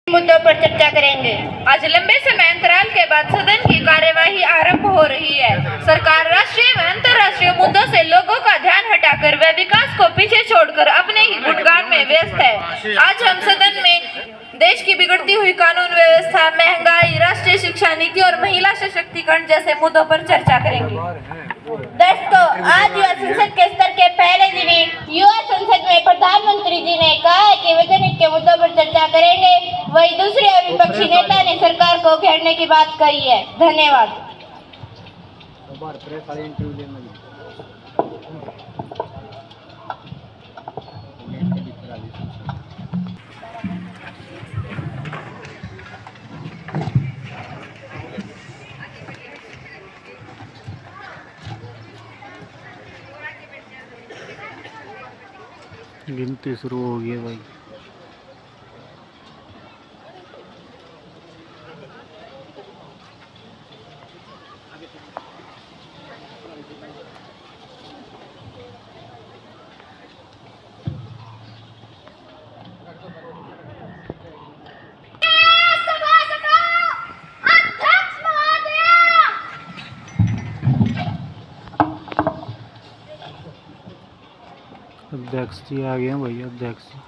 मुद्दों पर चर्चा करेंगे। आज लंबे समय अंतराल के बाद सदन की कार्यवाही आरंभ हो रही है। सरकार राष्ट्रीय व अंतर्राष्ट्रीय मुद्दों से लोगों का ध्यान हटाकर व विकास को पीछे छोड़कर अपने ही गुणगान में व्यस्त है। आज हम सदन में देश की बिगड़ती हुई कानून व्यवस्था, महंगाई, राष्ट्रीय शिक्षा नीति और महिला सशक्तिकरण जैसे मुद्दों पर चर्चा करेंगे। दोस्तों, आज युवा संसद के स्तर के पहले दिन युवा संसद में प्रधानमंत्री जी ने कहा है कि वे जनहित के मुद्दों पर चर्चा करेंगे। वही दूसरे विपक्षी नेता ने सरकार को घेरने की बात कही है। धन्यवाद। गिनती शुरू हो गई है भाई। अध्यक्ष जी आ गए हैं भाई। अध्यक्ष जी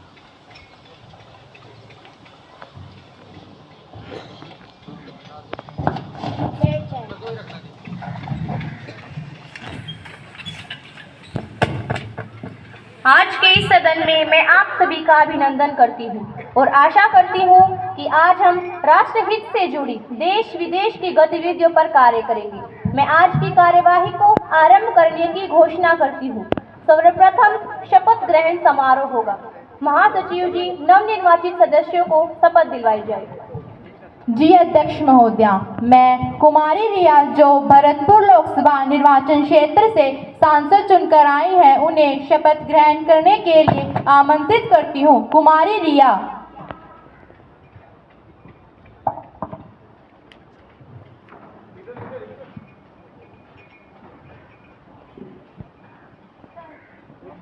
आज के इस सदन में मैं आप सभी का अभिनंदन करती हूँ और आशा करती हूँ कि आज हम राष्ट्रहित से जुड़ी देश विदेश की गतिविधियों पर कार्य करेंगे। मैं आज की कार्यवाही को आरंभ करने की घोषणा करती हूँ। सर्वप्रथम शपथ ग्रहण समारोह होगा। महासचिव जी नवनिर्वाचित सदस्यों को शपथ दिलवाई जाएगी। जी अध्यक्ष महोदया, मैं कुमारी रिया जो भरतपुर लोकसभा निर्वाचन क्षेत्र से सांसद चुनकर आई है, उन्हें शपथ ग्रहण करने के लिए आमंत्रित करती हूँ। कुमारी रिया।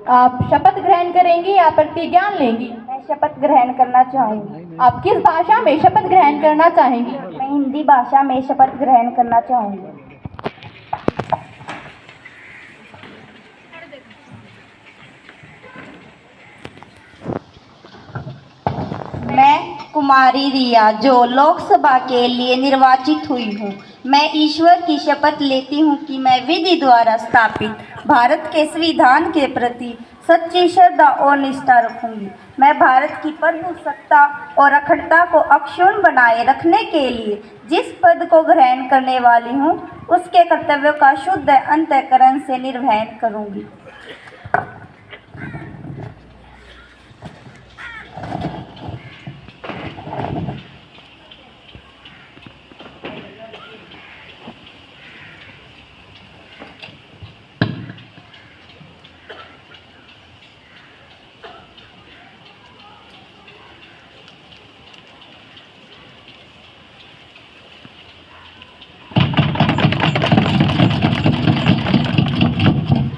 आप शपथ ग्रहण करेंगी या प्रतिज्ञान लेंगी? मैं शपथ ग्रहण करना चाहूँगी। आप किस भाषा में शपथ ग्रहण करना चाहेंगी? मैं हिंदी भाषा में शपथ ग्रहण करना चाहूँगी। मैं कुमारी रिया जो लोकसभा के लिए निर्वाचित हुई हूँ, मैं ईश्वर की शपथ लेती हूँ कि मैं विधि द्वारा स्थापित भारत के संविधान के प्रति सच्ची श्रद्धा और निष्ठा रखूंगी। मैं भारत की प्रभुसत्ता और अखंडता को अक्षुण्ण बनाए रखने के लिए जिस पद को ग्रहण करने वाली हूँ, उसके कर्तव्यों का शुद्ध अंतःकरण से निर्वहन करूँगी।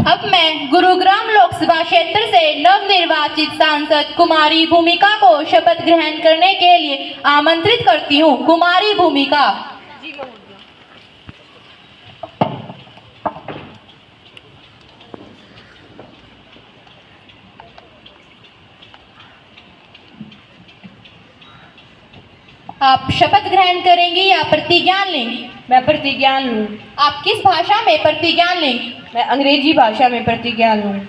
अब मैं गुरुग्राम लोकसभा क्षेत्र से नवनिर्वाचित सांसद कुमारी भूमिका को शपथ ग्रहण करने के लिए आमंत्रित करती हूँ। कुमारी भूमिका। आप शपथ ग्रहण करेंगी या प्रतिज्ञान लेंगी? मैं प्रतिज्ञान लूँ। आप किस भाषा में प्रतिज्ञान लेंगी? मैं अंग्रेजी भाषा में प्रतिज्ञान लूँ।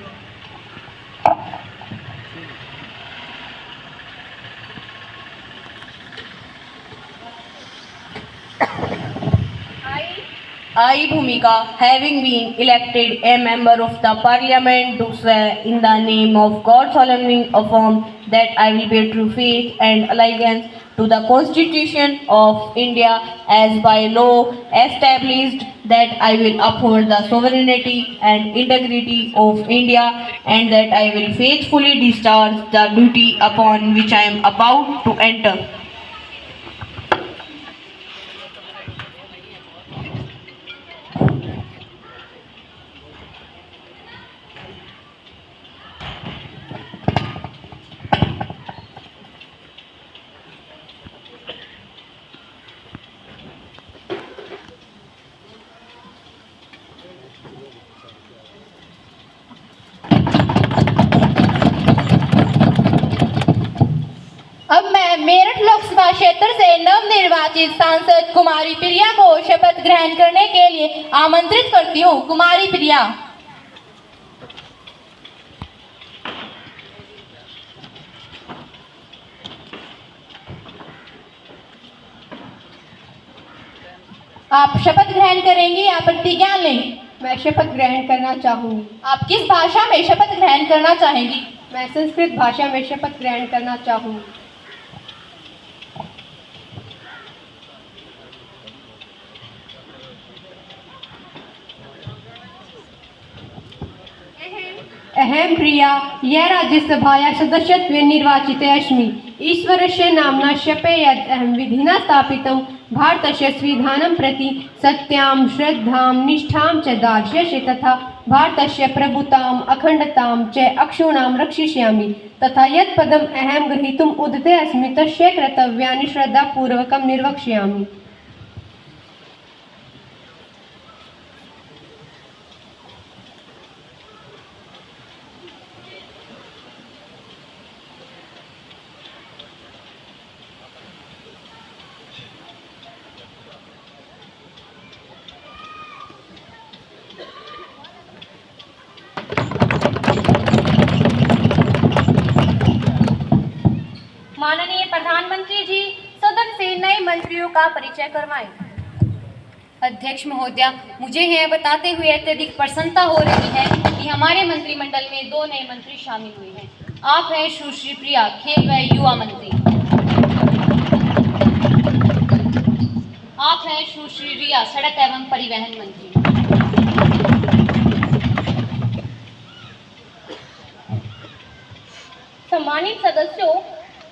I, Bhumika, having been elected a member of the Parliament, do swear in the name of God solemnly affirm that I will bear true faith and allegiance to the Constitution of India as by law established, that I will uphold the sovereignty and integrity of India, and that I will faithfully discharge the duty upon which I am about to enter. मैं मेरठ लोकसभा क्षेत्र से नवनिर्वाचित सांसद कुमारी प्रिया को शपथ ग्रहण करने के लिए आमंत्रित करती हूँ। कुमारी प्रिया। आप शपथ ग्रहण करेंगी या प्रतिज्ञा लेंगी? मैं शपथ ग्रहण करना चाहूँगी। आप किस भाषा में शपथ ग्रहण करना चाहेंगी? मैं संस्कृत भाषा में शपथ ग्रहण करना चाहूँगी। अहं प्रिया या राज्यसभाया सदस्यत्वेन निर्वाचिते अस्मि। ईश्वरस्य नाम्ना शपे यत् अहं विधिना स्थापितं भारतस्य संविधानं प्रति सत्यां श्रद्धां निष्ठां च दास्यामि तथा भारतस्य प्रभुताम् अखण्डतां च अक्षुण्णां रक्षिष्यामि तथा यत् पदम् अहं ग्रहीतुम् उद्यते अस्मि तस्य कर्तव्यानि श्रद्धापूर्वकं निर्वक्ष्यामि। माननीय प्रधानमंत्री जी, सदन से नए मंत्रियों का परिचय करवाएं। अध्यक्ष महोदया, मुझे यह बताते हुए अत्यधिक प्रसन्नता हो रही है कि हमारे मंत्रिमंडल में 2 नए मंत्री शामिल हुए हैं। आप हैं सुश्री प्रिया, खेल व युवा मंत्री। आप हैं सुश्री रिया, सड़क एवं परिवहन मंत्री। सम्मानित सदस्यों,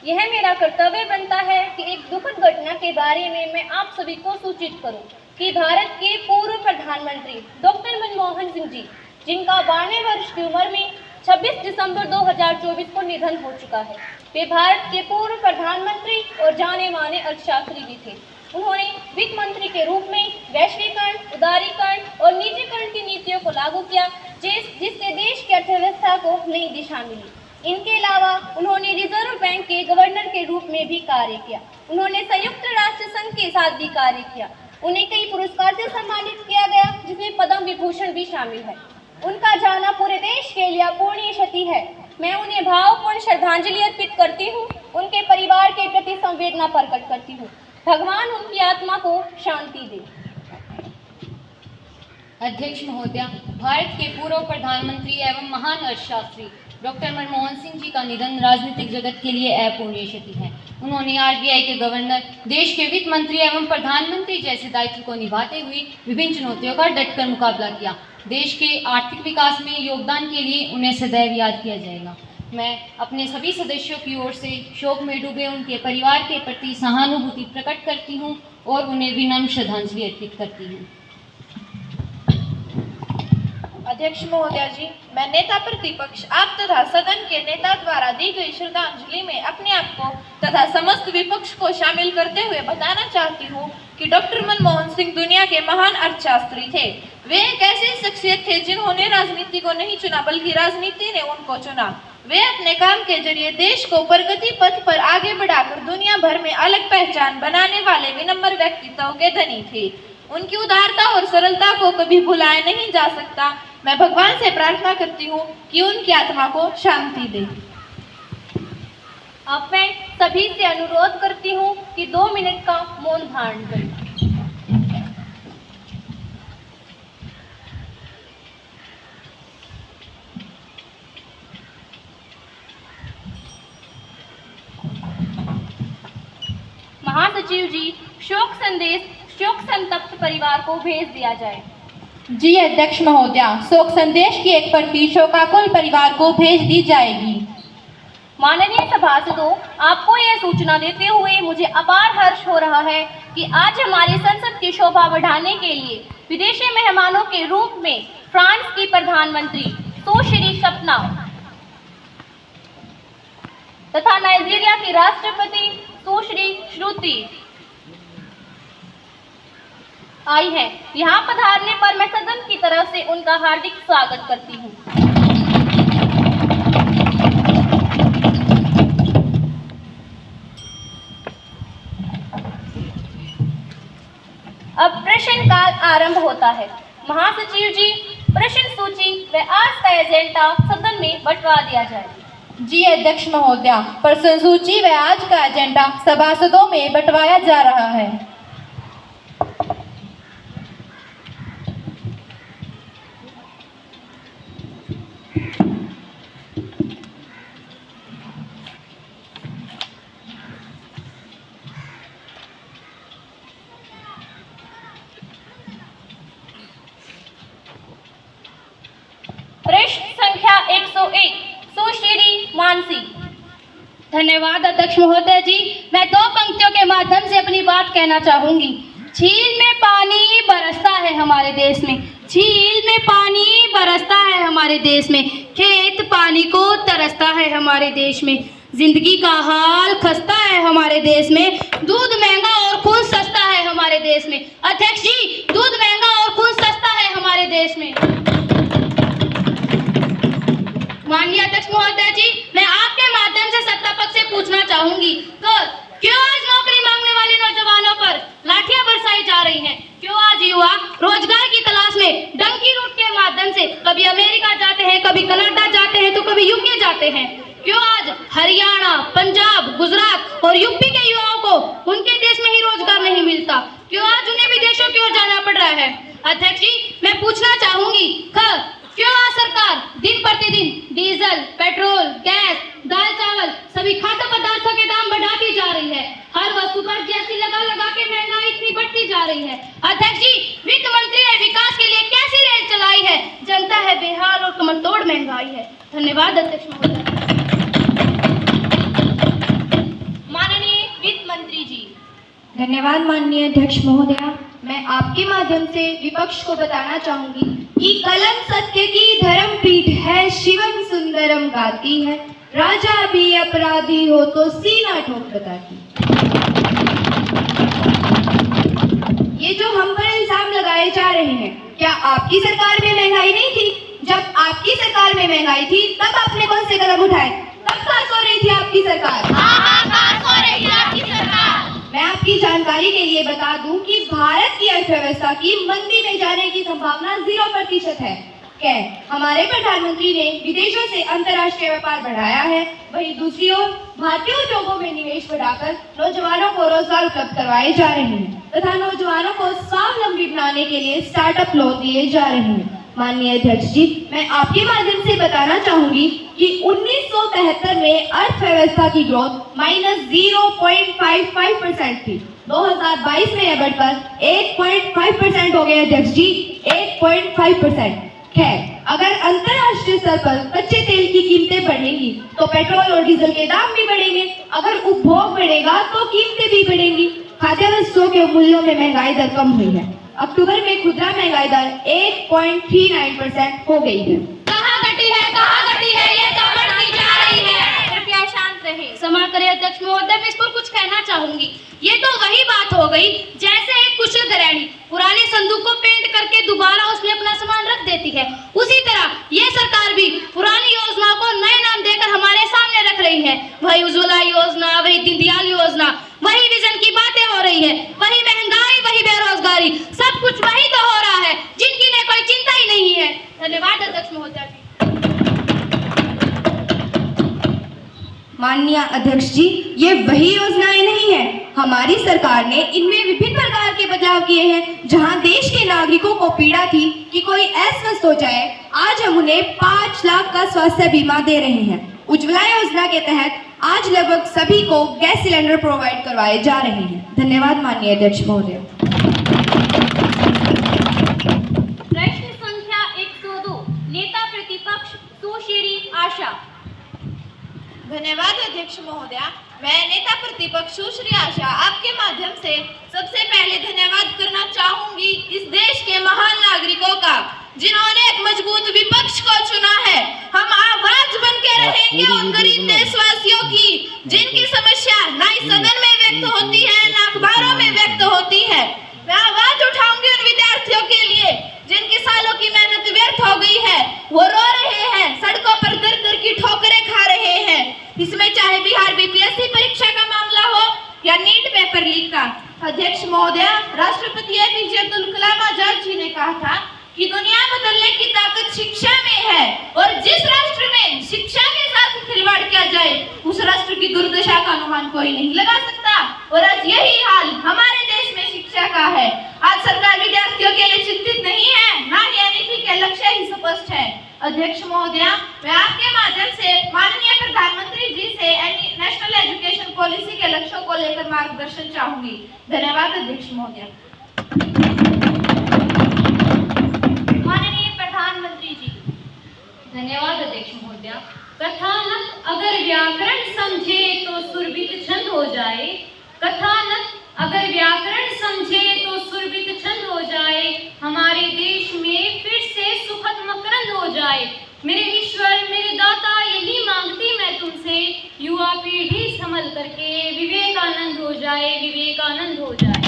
यह मेरा कर्तव्य बनता है कि एक दुखद घटना के बारे में मैं आप सभी को सूचित करूं कि भारत के पूर्व प्रधानमंत्री डॉक्टर मनमोहन सिंह जी, जिनका 92 वर्ष की उम्र में 26 दिसंबर 2024 को निधन हो चुका है, वे भारत के पूर्व प्रधानमंत्री और जाने माने अर्थशास्त्री भी थे। उन्होंने वित्त मंत्री के रूप में वैश्वीकरण, उदारीकरण और निजीकरण की नीतियों को लागू किया, जिससे देश की अर्थव्यवस्था को नई दिशा मिली। इनके अलावा उन्होंने रिजर्व बैंक के गवर्नर के रूप में भी कार्य किया। उन्होंने संयुक्त राष्ट्र संघ के साथ भी कार्य किया। उन्हें कई पुरस्कार से सम्मानित किया गया, जिसमें पद्म विभूषण भी शामिल है। उनका जाना पूरे देश के लिए अपूरणीय क्षति है। मैं उन्हें भावपूर्ण श्रद्धांजलि अर्पित करती हूँ, उनके परिवार के प्रति संवेदना प्रकट करती हूँ। भगवान उनकी आत्मा को शांति दे। अध्यक्ष महोदया, भारत के पूर्व प्रधानमंत्री एवं महान अर्थशास्त्री डॉक्टर मनमोहन सिंह जी का निधन राजनीतिक जगत के लिए अपूरणीय क्षति है। उन्होंने आरबीआई के गवर्नर, देश के वित्त मंत्री एवं प्रधानमंत्री जैसे दायित्व को निभाते हुए विभिन्न चुनौतियों का डटकर मुकाबला किया। देश के आर्थिक विकास में योगदान के लिए उन्हें सदैव याद किया जाएगा। मैं अपने सभी सदस्यों की ओर से शोक में डूबे उनके परिवार के प्रति सहानुभूति प्रकट करती हूँ और उन्हें विनम्र श्रद्धांजलि अर्पित करती हूँ। अध्यक्ष महोदया जी, मैं नेता प्रतिपक्ष आप तथा सदन के नेता द्वारा दी गई श्रद्धांजलि में अपने आप को तथा समस्त विपक्ष को शामिल करते हुए बताना चाहती हूँ कि डॉक्टर मनमोहन सिंह दुनिया के महान अर्थशास्त्री थे। वे एक ऐसी शख्सियत थे जिन्होंने राजनीति को नहीं चुना, बल्कि राजनीति ने उनको चुना। वे अपने काम के जरिए देश को प्रगति पथ पर आगे बढ़ाकर दुनिया भर में अलग पहचान बनाने वाले विनम्र व्यक्तित्व के धनी थे। उनकी उदारता और सरलता को कभी भुलाया नहीं जा सकता। मैं भगवान से प्रार्थना करती हूँ कि उनकी आत्मा को शांति दे। अब मैं सभी से अनुरोध करती हूँ कि 2 मिनट का मौन धारण करें। महासचिव जी, शोक संदेश शोक संतप्त परिवार को भेज दिया जाए। जी अध्यक्ष महोदया, शोक संदेश की एक प्रति शोकाकुल परिवार को भेज दी जाएगी। माननीय सभासदों, आपको यह सूचना देते हुए मुझे अपार हर्ष हो रहा है कि आज हमारी संसद की शोभा बढ़ाने के लिए विदेशी मेहमानों के रूप में फ्रांस की प्रधानमंत्री सुश्री सपना तथा नाइजीरिया की राष्ट्रपति सुश्री श्रुति आई है। यहाँ पधारने पर मैं सदन की तरफ से उनका हार्दिक स्वागत करती हूँ। प्रश्नकाल आरंभ होता है। महासचिव जी, प्रश्न सूची व आज का एजेंडा सदन में बंटवा दिया जाए। जी अध्यक्ष महोदया, प्रश्न सूची व आज का एजेंडा सभासदों में बंटवाया जा रहा है। प्रश्न संख्या 101 सुश्री मानसी। धन्यवाद अध्यक्ष महोदय जी। मैं 2 पंक्तियों के माध्यम से अपनी बात कहना चाहूंगी। झील में पानी बरसता है हमारे देश में, झील में पानी बरसता है हमारे देश में, खेत पानी को तरसता है हमारे देश में, जिंदगी का हाल खस्ता है हमारे देश में, दूध महंगा और खून सस्ता है हमारे देश में। अध्यक्ष जी, दूध महंगा और खून सस्ता है हमारे देश में। माननीय अध्यक्ष महोदय जी, मैं आपके माध्यम से सत्ता पक्ष से पूछना चाहूंगी, तो क्यों आज नौकरी मांगने वाले नौजवानों पर लाठियां बरसाई जा रही हैं? क्यों आज युवा रोजगार की तलाश में डंकी रूट के माध्यम से कभी अमेरिका जाते हैं, कभी कनाडा जाते हैं, तो कभी यूके जाते हैं? क्यों आज हरियाणा, पंजाब, गुजरात और यूपी के युवाओं को उनके देश में ही रोजगार नहीं मिलता? क्यों आज उन्हें विदेशों की ओर जाना पड़ रहा है? अध्यक्ष जी, मैं पूछना चाहूंगी, क्यों आज सरकार दिन प्रतिदिन डीजल, पेट्रोल, गैस, दाल चावल सभी खाद्य पदार्थों के दाम बढ़ाती जा रही है? हर वस्तु पर जीएसटी लगा के महंगाई इतनी बढ़ती जा रही है। अध्यक्ष जी, वित्त मंत्री ने विकास के लिए कैसी रेल चलाई है? जनता है बेहाल और कमर तोड़ महंगाई है। धन्यवाद अध्यक्ष महोदय। माननीय वित्त मंत्री जी। धन्यवाद माननीय अध्यक्ष महोदया। मैं आपके माध्यम से विपक्ष को बताना चाहूंगी कि कलम सत्य की धर्म पीठ है, शिवम सुंदरम गाती है, राजा भी अपराधी हो तो सीना ठोक बताती। ये जो हम पर इल्जाम लगाए जा रहे हैं, क्या आपकी सरकार में महंगाई नहीं थी? जब आपकी सरकार में महंगाई थी तब आपने कौन से कदम उठाए? तब कहाँ सो रही थी आपकी सरकार? कहाँ सो रही थी आपकी सरकार? मैं आपकी जानकारी के लिए बता दूं कि भारत की अर्थव्यवस्था की मंदी में जाने की संभावना 0% है। हमारे प्रधानमंत्री ने विदेशों से अंतर्राष्ट्रीय व्यापार बढ़ाया है, वहीं दूसरी ओर भारतीय उद्योगों में निवेश बढ़ाकर नौजवानों को रोजगार उपलब्ध करवाए जा रहे हैं तथा नौजवानों को स्वावलंबी बनाने के लिए स्टार्टअप लोन दिए जा रहे हैं। माननीय अध्यक्ष जी, मैं आपके माध्यम से बताना चाहूंगी कि 1973 में अर्थव्यवस्था की ग्रोथ -0.55% थी। 2022 में यह बढ़कर 8.5% हो गया अध्यक्ष जी, 8.5%। खैर, अगर अंतर्राष्ट्रीय स्तर पर कच्चे तेल की कीमतें बढ़ेंगी तो पेट्रोल और डीजल के दाम भी बढ़ेंगे। अगर उपभोग बढ़ेगा तो कीमतें भी बढ़ेंगी। खाद्य वस्तुओं के मूल्यों में महंगाई दर कम हुई है। अक्टूबर में खुदरा महंगाई दर 8.39% हो गई है। कहाँ घटी है ये तो बढ़ती जा रही है। कृपया शांत रहे। क्षमा करें अध्यक्ष महोदय, मैं इस पर कुछ कहना चाहूंगी। ये तो वही बात हो गई जैसे एक कुशल गृहिणी पुराने संदूक को पेंट करके दोबारा उसमें अपना सामान रख देती है, उसी तरह ये सरकार भी पुरानी योजनाओं को नए नाम देकर हमारे सामने रख रही है। वही उज्ज्वला योजना, वही दीनदयाल योजना, वही विजन की बातें हो रही है, वही महंगाई, वही बेरोजगारी, सब कुछ वही तो हो रहा है जिनकी ने कोई चिंता ही नहीं है। धन्यवाद अध्यक्ष महोदय। माननीय अध्यक्ष जी, ये वही योजनाएं नहीं है। हमारी सरकार ने इनमें विभिन्न प्रकार के बदलाव किए हैं। जहां देश के नागरिकों को पीड़ा थी कि कोई अस्वस्थ हो जाए, आज हम उन्हें 5 लाख का स्वास्थ्य बीमा दे रहे हैं। उज्ज्वला योजना के तहत आज लगभग सभी को गैस सिलेंडर प्रोवाइड करवाए जा रहे हैं। धन्यवाद माननीय अध्यक्ष महोदय। प्रश्न संख्या 102 नेता प्रतिपक्ष सुश्री आशा। धन्यवाद अध्यक्ष महोदया। मैं नेता प्रतिपक्ष सुश्री आशा आपके माध्यम से सबसे पहले धन्यवाद करना चाहूंगी इस देश के महान नागरिकों का जिन्होंने एक मजबूत विपक्ष को चुना है। हम आवाज बन के रहेंगे उन गरीब देशवासियों की जिनकी समस्या ना इस सदन में व्यक्त होती है ना अखबारों में व्यक्त होती है। मैं आवाज उठाऊंगी उन विद्यार्थियों के लिए जिनकी सालों की मेहनत व्यर्थ हो गई है। वो रो रहे हैं, सड़कों पर दर दर की ठोकरें खा रहे हैं। इसमें चाहे बिहार बीपीएससी परीक्षा का मामला हो या नीट पेपर लीक का, अध्यक्ष महोदय, राष्ट्रपति APJ अब्दुल कलाम आजाद जी ने कहा था कि दुनिया बदलने की ताकत शिक्षा में है और जिस राष्ट्र में शिक्षा के साथ खिलवाड़ किया जाए उस राष्ट्र की दुर्दशा का अनुमान कोई नहीं लगा सकता। और आज यही हाल हमारे देश में शिक्षा का है। आज सरकार विद्यार्थियों के लिए चिंतित नहीं है, ना ही NEP के लक्ष्य ही स्पष्ट है। अध्यक्ष महोदय, मैं आपके माध्यम से माननीय प्रधानमंत्री जी से नेशनल एजुकेशन पॉलिसी के लक्ष्यों को लेकर मार्गदर्शन चाहूंगी। धन्यवाद अध्यक्ष महोदय। माननीय प्रधानमंत्री जी। धन्यवाद अध्यक्ष महोदय। कथानक अगर व्याकरण समझे तो सुरभित छंद हो जाए, कथानक अगर व्याकरण समझे तो सुरभित छंद हो जाए, हमारे देश में फिर से सुखद मकरंद हो जाए। मेरे ईश्वर मेरे दाता यही मांगती मैं तुमसे, युवा पीढ़ी संभल करके विवेकानंद हो जाए, विवेकानंद हो जाए।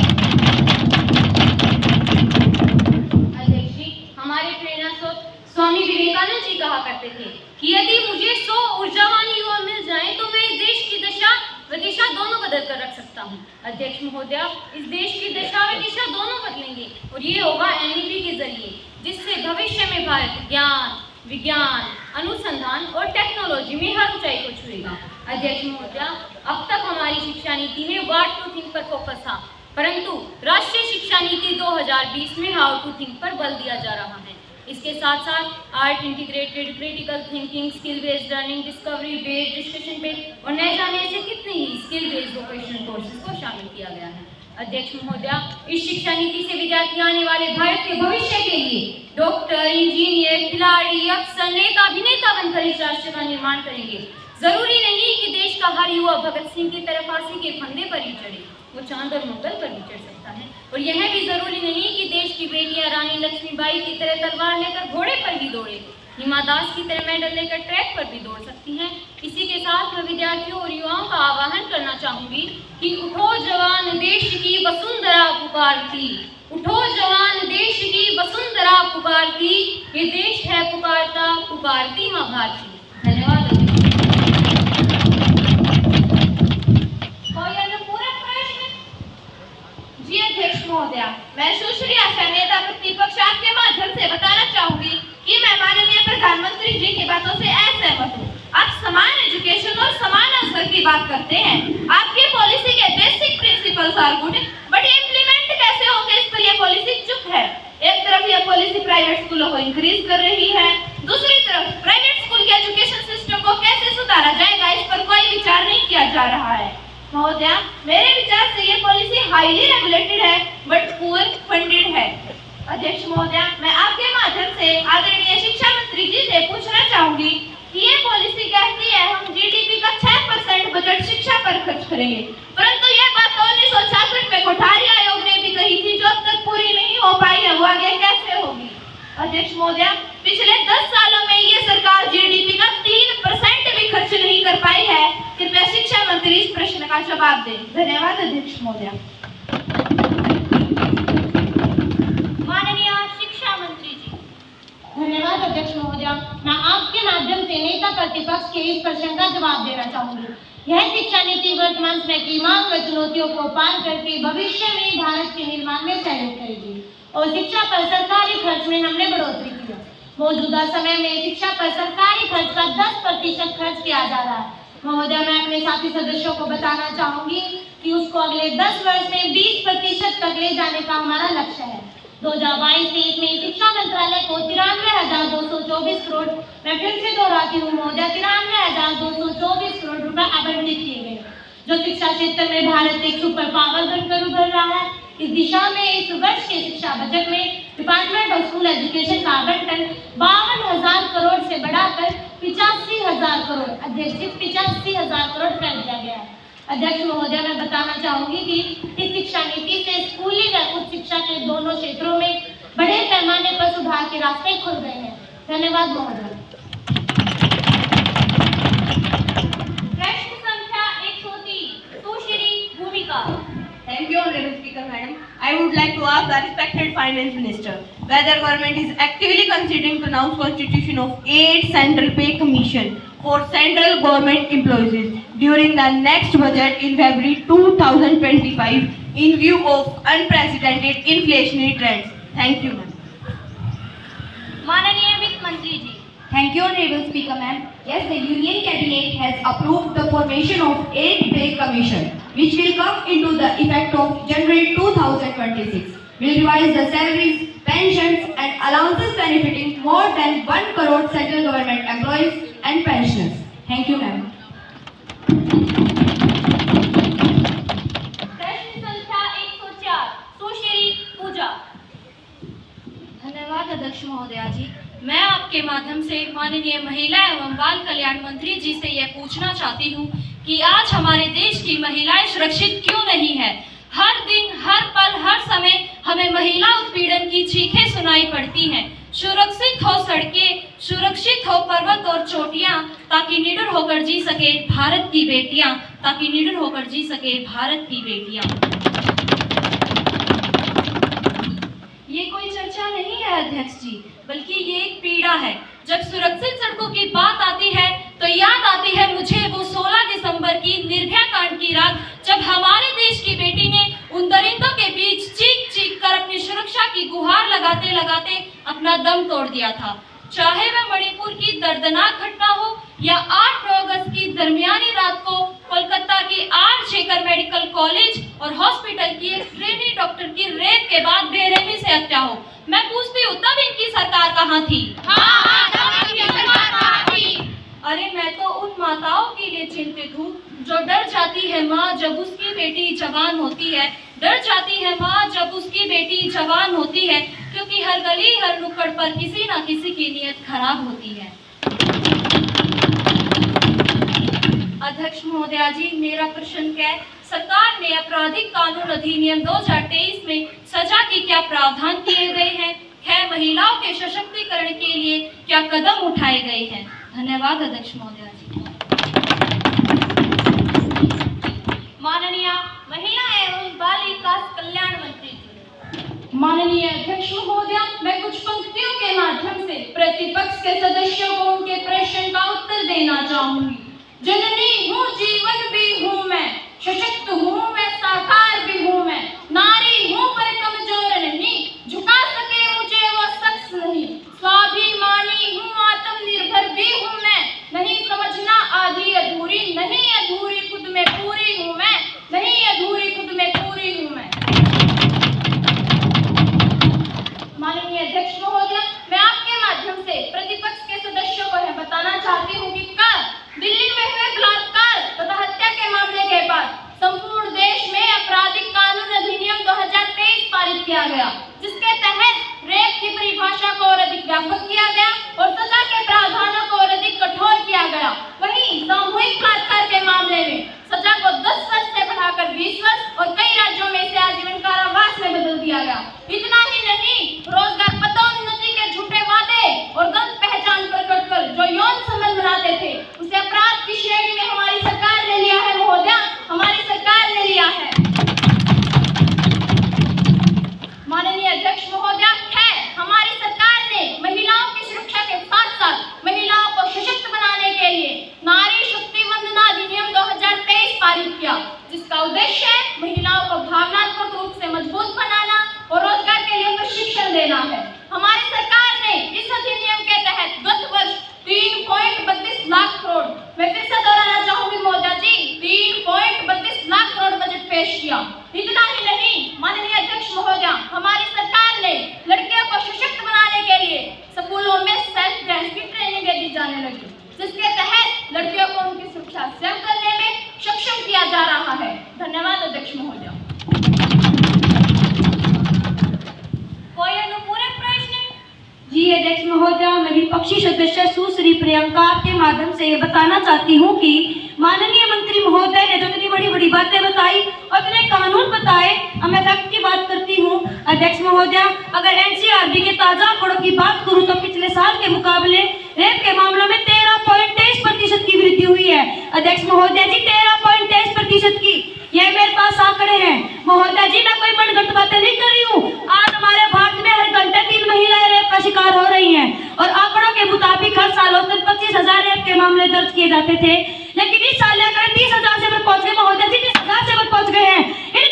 अध्यक्ष जी, हमारे प्रेरणा स्रोत स्वामी विवेकानंद जी कहा करते थे कि यदि मुझे 100 ऊर्जावान युवा मिल जाएं तो मैं इस देश की दशा व दिशा दोनों बदल कर रख सकता हूँ। अध्यक्ष महोदय, इस देश की दशा व दिशा दोनों बदलेंगे और ये होगा NEP के जरिए, जिससे भविष्य में भारत ज्ञान, विज्ञान, अनुसंधान और टेक्नोलॉजी में हर ऊंचाई को छुएगा। अध्यक्ष महोदय, अब तक हमारी शिक्षा नीति में व्हाट टू थिंक पर फोकस था, परंतु राष्ट्रीय शिक्षा नीति 2020 में हाउ टू थिंक पर बल दिया जा रहा है। इसके साथ साथ art integrated, critical thinking, skill based learning, discovery based, discussion based और न जाने से कितने ही स्किल बेस्ड वोकेशनल कोर्सेज को शामिल किया गया है। अध्यक्ष महोदय, इस शिक्षा नीति से विद्यार्थी आने वाले भारत के भविष्य के लिए डॉक्टर, इंजीनियर, खिलाड़ी, अफसर, नेता, अभिनेता बनकर इस राष्ट्र का निर्माण करेंगे। जरूरी नहीं कि देश का हर युवा भगत सिंह की तरह फांसी के फंदे पर ही चढ़े, वो चांद और मंगल पर भी चढ़ सकता है। और यह भी जरूरी नहीं कि देश की बेटियां रानी लक्ष्मीबाई की तरह तलवार लेकर घोड़े पर भी दौड़े, हिमा दास की तरह मेडल लेकर ट्रैक पर भी दौड़ सकती हैं। इसी के साथ मैं विद्यार्थियों और युवाओं का आह्वान करना चाहूंगी कि उठो जवान देश की वसुंधरा पुकारती, उठो जवान देश की वसुंधरा पुकारती, ये देश है पुकारता, पुकारती माँ भारती। धन्यवाद। जी अध्यक्ष महोदय, मैं सुश्री आशा नेता प्रतिपक्ष आपके माध्यम से बताना चाहूंगी कि मैं माननीय प्रधानमंत्री जी की बातों से असहमत हूँ। आप समान एजुकेशन और समान अवसर की बात करते हैं। आपकी पॉलिसी के basic principles are good, but implement कैसे होंगे इस पर यह पॉलिसी चुप है। एक तरफ यह पॉलिसी प्राइवेट स्कूलों को इंक्रीज कर रही है, दूसरी तरफ प्राइवेट स्कूल के एजुकेशन सिस्टम को कैसे सुधारा जाएगा इस पर कोई विचार नहीं किया जा रहा है। महोदय, मेरे विचार से ये पॉलिसी हाईली रेगुलेटेड है बट पुअर फंडेड है। अध्यक्ष महोदय, मैं आपके माध्यम से आदरणीय शिक्षा मंत्री जी से पूछना चाहूंगी कि ये पॉलिसी कहती है हम GDP का 6% बजट शिक्षा पर खर्च करेंगे, परंतु यह बात तो 1966 में कोठारी आयोग ने भी कही थी, जो अब तक पूरी नहीं हो पाई है, वो आगे कैसे होगी। अध्यक्ष महोदय, पिछले 10 सालों में ये सरकार GDP का 3% भी खर्च नहीं कर पाई है। कृपया शिक्षा मंत्री इस प्रश्न का जवाब दें। धन्यवाद अध्यक्ष महोदय। माननीय शिक्षा मंत्री जी। धन्यवाद अध्यक्ष महोदय। मैं आपके माध्यम से नेता प्रतिपक्ष के इस प्रश्न का जवाब देना चाहूंगी। यह शिक्षा नीति वर्तमान समय की मांग व चुनौतियों को पार करके भविष्य में भारत के निर्माण में सहयोग करेगी और शिक्षा पर सरकारी खर्च में हमने बढ़ोतरी की है। मौजूदा समय में शिक्षा पर सरकारी खर्च का 10% खर्च किया जा रहा है। महोदय, मैं अपने साथी सदस्यों को बताना चाहूंगी कि उसको अगले 10 वर्ष में 20% तक ले जाने का हमारा लक्ष्य है। 2022-23 में शिक्षा मंत्रालय को 93,224 करोड़, मैं फिर से दोहराती हूँ महोदय, 93,224 करोड़ रुपए आवंटित किए गए, जो शिक्षा क्षेत्र में भारत एक सुपर पावर बनकर उभर रहा है। इस दिशा में इस वर्ष के शिक्षा बजट में डिपार्टमेंट ऑफ स्कूल एजुकेशन का आवंटन 52,000 करोड़ से बढ़ाकर 85,000 करोड़, अध्यक्ष 85,000 करोड़ कर दिया गया है। अध्यक्ष महोदय, मैं बताना चाहूंगी कि इस शिक्षा नीति से स्कूली व उच्च शिक्षा के दोनों क्षेत्रों में बड़े पैमाने पर सुधार के रास्ते खुल गए हैं। धन्यवाद महोदय। प्रश्न संख्या 103, सुश्री भूमिका। Thank you, Honorable Speaker, Madam. I would like to ask the respected Finance Minister whether government is actively considering to announce constitution of 8 Central Pay Commission for central government employees during the next budget in February 2020. 2025 in view of unprecedented inflationary trends. Thank you, ma'am. माननीय वित्त मंत्री जी, Thank you, Honorable Speaker, ma'am. Yes, the Union Cabinet has approved the formation of 8-pay commission, which will come into the effect of January 2026. Will revise the salaries, pensions, and allowances benefiting more than 1 crore central government employees and pensioners. Thank you, ma'am. प्रश्न संख्या 104 सुश्री पूजा। धन्यवाद अध्यक्ष महोदया जी। मैं आपके माध्यम से माननीय महिला एवं बाल कल्याण मंत्री जी से यह पूछना चाहती हूँ कि आज हमारे देश की महिलाएं सुरक्षित क्यों नहीं है। हर दिन, हर पल, हर समय हमें महिला उत्पीड़न की चीखें सुनाई पड़ती हैं। सुरक्षित हो सड़कें, सुरक्षित हो पर्वत और चोटियां, ताकि निडर होकर जी सके भारत की बेटियां, ताकि निडर होकर जी सके भारत की बेटियां। ये कोई चर्चा नहीं है अध्यक्ष जी, बल्कि ये एक पीड़ा है। जब सुरक्षित सड़कों की बात आती है तो याद आती है मुझे वो 16 दिसंबर की निर्भया कांड की रात, जब हमारे देश की बेटी ने उन दरिंदों के बीच चीख चीख कर अपनी सुरक्षा की गुहार लगाते लगाते अपना दम तोड़ दिया था। चाहे वह मणिपुर की दर्दनाक घटना हो या 8 अगस्त की दरमियानी रात को कोलकाता की आर शेखर मेडिकल कॉलेज और हॉस्पिटल की एक ट्रेनी डॉक्टर की रेप के बाद बेरहमी से हत्या हो, मैं पूछती हूँ तब इनकी सरकार कहाँ थी? अरे मैं तो उन माताओं के लिए चिंतित हूँ जो डर जाती है माँ जब उसकी बेटी जवान होती है, डर जाती है माँ जब उसकी बेटी जवान होती है, क्योंकि हर गली हर नुक्कड़ पर किसी न किसी की नीयत खराब होती है। अध्यक्ष महोदया जी, मेरा प्रश्न है, सरकार ने आपराधिक कानून अधिनियम 2023 में सजा के क्या प्रावधान किए गए हैं? है महिलाओं के सशक्तिकरण के लिए क्या कदम उठाए गए हैं? धन्यवाद अध्यक्ष महोदया जी। माननीय महिला एवं बाल विकास कल्याण मंत्री जी। माननीय अध्यक्ष महोदया, मैं कुछ पंक्तियों के माध्यम से प्रतिपक्ष के सदस्यों को उनके प्रश्न का उत्तर देना चाहूंगी। जननी हूँ, जीवन भी हूँ मैं, सशक्त हूँ मैं, साकार भी हूँ मैं, नारी हूँ पर कमजोर नहीं, झुका सके मुझे वो शख्स नहीं, स्वाभिमानी हूँ, आत्मनिर्भर भी हूँ मैं, नहीं समझना आधी अधूरी, नहीं अधूरी खुद में पूरी हूँ मैं, नहीं अधूरी खुद में पूरी हूँ मैं। माननीय अध्यक्ष महोदया, मैं आपके माध्यम से प्रतिपक्ष के सदस्यों को यह बताना चाहती हूँ कि कल दिल्ली में हुए बलात्कार तथा हत्या के मामले के बाद संपूर्ण देश में आपराधिक कानून अधिनियम 2023 पारित किया गया, जिसके तहत रेप की परिभाषा को और अधिक व्यापक किया गया और सजा के प्रावधानों को और अधिक कठोर किया गया। वहीं सामूहिक बलात्कार के मामले में सजा को 10 वर्ष से बढ़ाकर 20 वर्ष और कई राज्यों में इसे आजीवन कारावास में बदल दिया गया। इतना ही नहीं, रोजगार पदोन्नति के झूठे वादे और गलत पहचान प्रकट कर जो यौन संबंध बनाते थे, उसे अपराध की श्रेणी में हमारी सरकार ने लिया है महोदया, हमारी सरकार ने लिया है। माननीय अध्यक्ष महोदया, है हमारी सरकार ने महिलाओं की सुरक्षा के साथ साथ महिलाओं को सशक्त बनाने के लिए नारी शक्ति वंदना अधिनियम 2023 पारित किया, जिसका उद्देश्य है महिलाओं को भावनात्मक रूप से मजबूत बनाना और रोजगार के लिए प्रशिक्षण देना है। हमारी सरकार ने इस अधिनियम के तहत गत वर्ष 3.32 लाख करोड़, मैं फिर से दोहराना चाहूंगी महोदया जी, 3.32 लाख करोड़ बजट पेश किया। इतना ही नहीं, माननीय अध्यक्ष महोदया, हमारी सरकार ने लड़कियों को सशक्त बनाने के लिए स्कूलों में सेल्फ डिफेंस की ट्रेनिंग दी जाने लगी, जिसके तहत लड़कियों को उनकी सुरक्षा स्वयं करने में सक्षम किया जा रहा है। धन्यवाद अध्यक्ष महोदया। कोई अनुपूरक प्रश्न? जी अध्यक्ष महोदया, मैं विपक्षी सदस्य सुश्री प्रियंका के माध्यम से ये बताना चाहती हूँ कि माननीय मंत्री महोदय ने जो इतनी बड़ी बड़ी बातें बताई और इतने कानून बताए, अब मैं फैक्ट की बात करती हूँ। अध्यक्ष महोदया, अगर एनसीआरबी के ताजा आंकड़ों की बात करूँ तो पिछले साल के मुकाबले रेप के मामलों में 13.23% की वृद्धि हुई है। अध्यक्ष महोदया जी, 13.23% की, ये मेरे पास आंकड़े हैं महोदया जी, मैं कोई मनगढ़ंत बातें नहीं कर रही हूँ। आज हमारे भारत में हर घंटे 3 महिलाएं रेप का शिकार हो रही हैं और आंकड़ों के मुताबिक हर साल औसतन 25,000 रेप के मामले दर्ज किए जाते थे, लेकिन इस साल आंकड़े 30,000 से ऊपर पहुंच गए महोदया जी, 30,000 से ऊपर पहुंच गए हैं। इन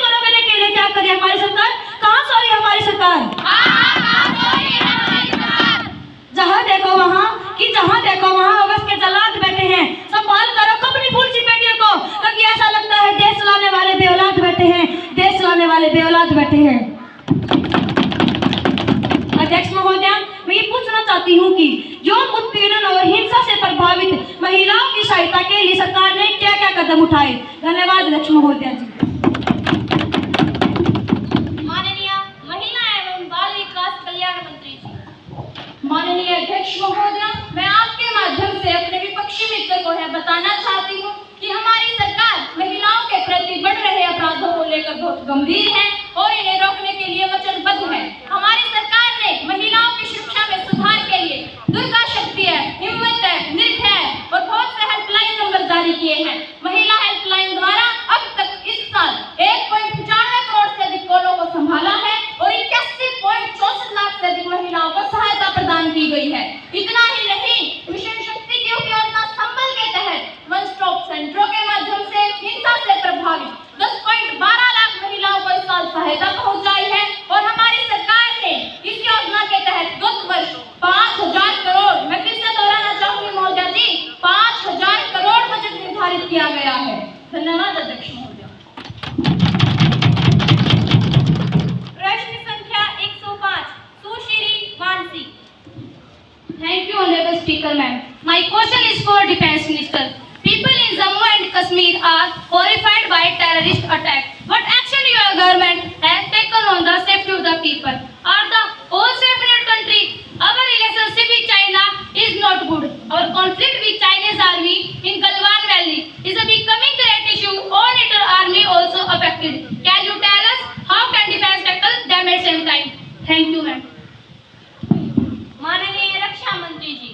बेऔलाद बैठे हैं। अध्यक्ष महोदया, मैं ये पूछना चाहती हूँ कि यौन उत्पीड़न और हिंसा से प्रभावित महिलाओं की सहायता के लिए सरकार ने क्या क्या कदम उठाए? धन्यवाद अध्यक्ष महोदया जी। माननीय महिला एवं बाल विकास कल्याण मंत्री जी। माननीय अध्यक्ष महोदया, मैं आपके माध्यम से अपने विपक्षी मित्र को यह बताना चाहती हूँ कि हमारी सरकार महिलाओं के प्रति बढ़ रहे अपराधों को लेकर बहुत गंभीर है और इन्हें रोकने के लिए वचनबद्ध है। हमारी सरकार ने महिलाओं की सुरक्षा में सुधार के लिए दुर्गा शक्ति है, हिम्मत है, निर्भय है और बहुत से हेल्पलाइन नंबर जारी किए हैं। महिला हेल्पलाइन द्वारा अब तक इस साल 1.95 करोड़ से अधिक कॉलों को संभाला है और 81.64 लाख से अधिक महिलाओं को सहायता प्रदान की गई है। इतना ही नहीं, मिशन शक्ति की उपयोजना संबल के तहत वन स्टॉप सेंटरों के माध्यम से हिंसा से प्रभावित 10.12 लाख महिलाओं को इस साल सहायता पहुंचाई है और हमारी सरकार ने इस योजना के तहत गत वर्ष 5,000 करोड़, मैं फिर से दोहराना चाहूंगी महोदया जी, 5,000 करोड़ बजट निर्धारित किया गया है। धन्यवाद अध्यक्ष महोदया। प्रश्न संख्या 105 सुश्री Mansi. Thank you, Honorable Speaker, ma'am. My question is for Defence Minister. People in Jammu and Kashmir are horrified by terrorist attack. What action your government has taken on the safety of the people? Are the all safe in our country? Our relationship with China is not good. Our conflict with Chinese army in Galwan Valley is a becoming threat issue. All NATO army also affected. Can you tell us how can defense tackle them at same time? Thank you, ma'am. माननीय रक्षा मंत्री जी।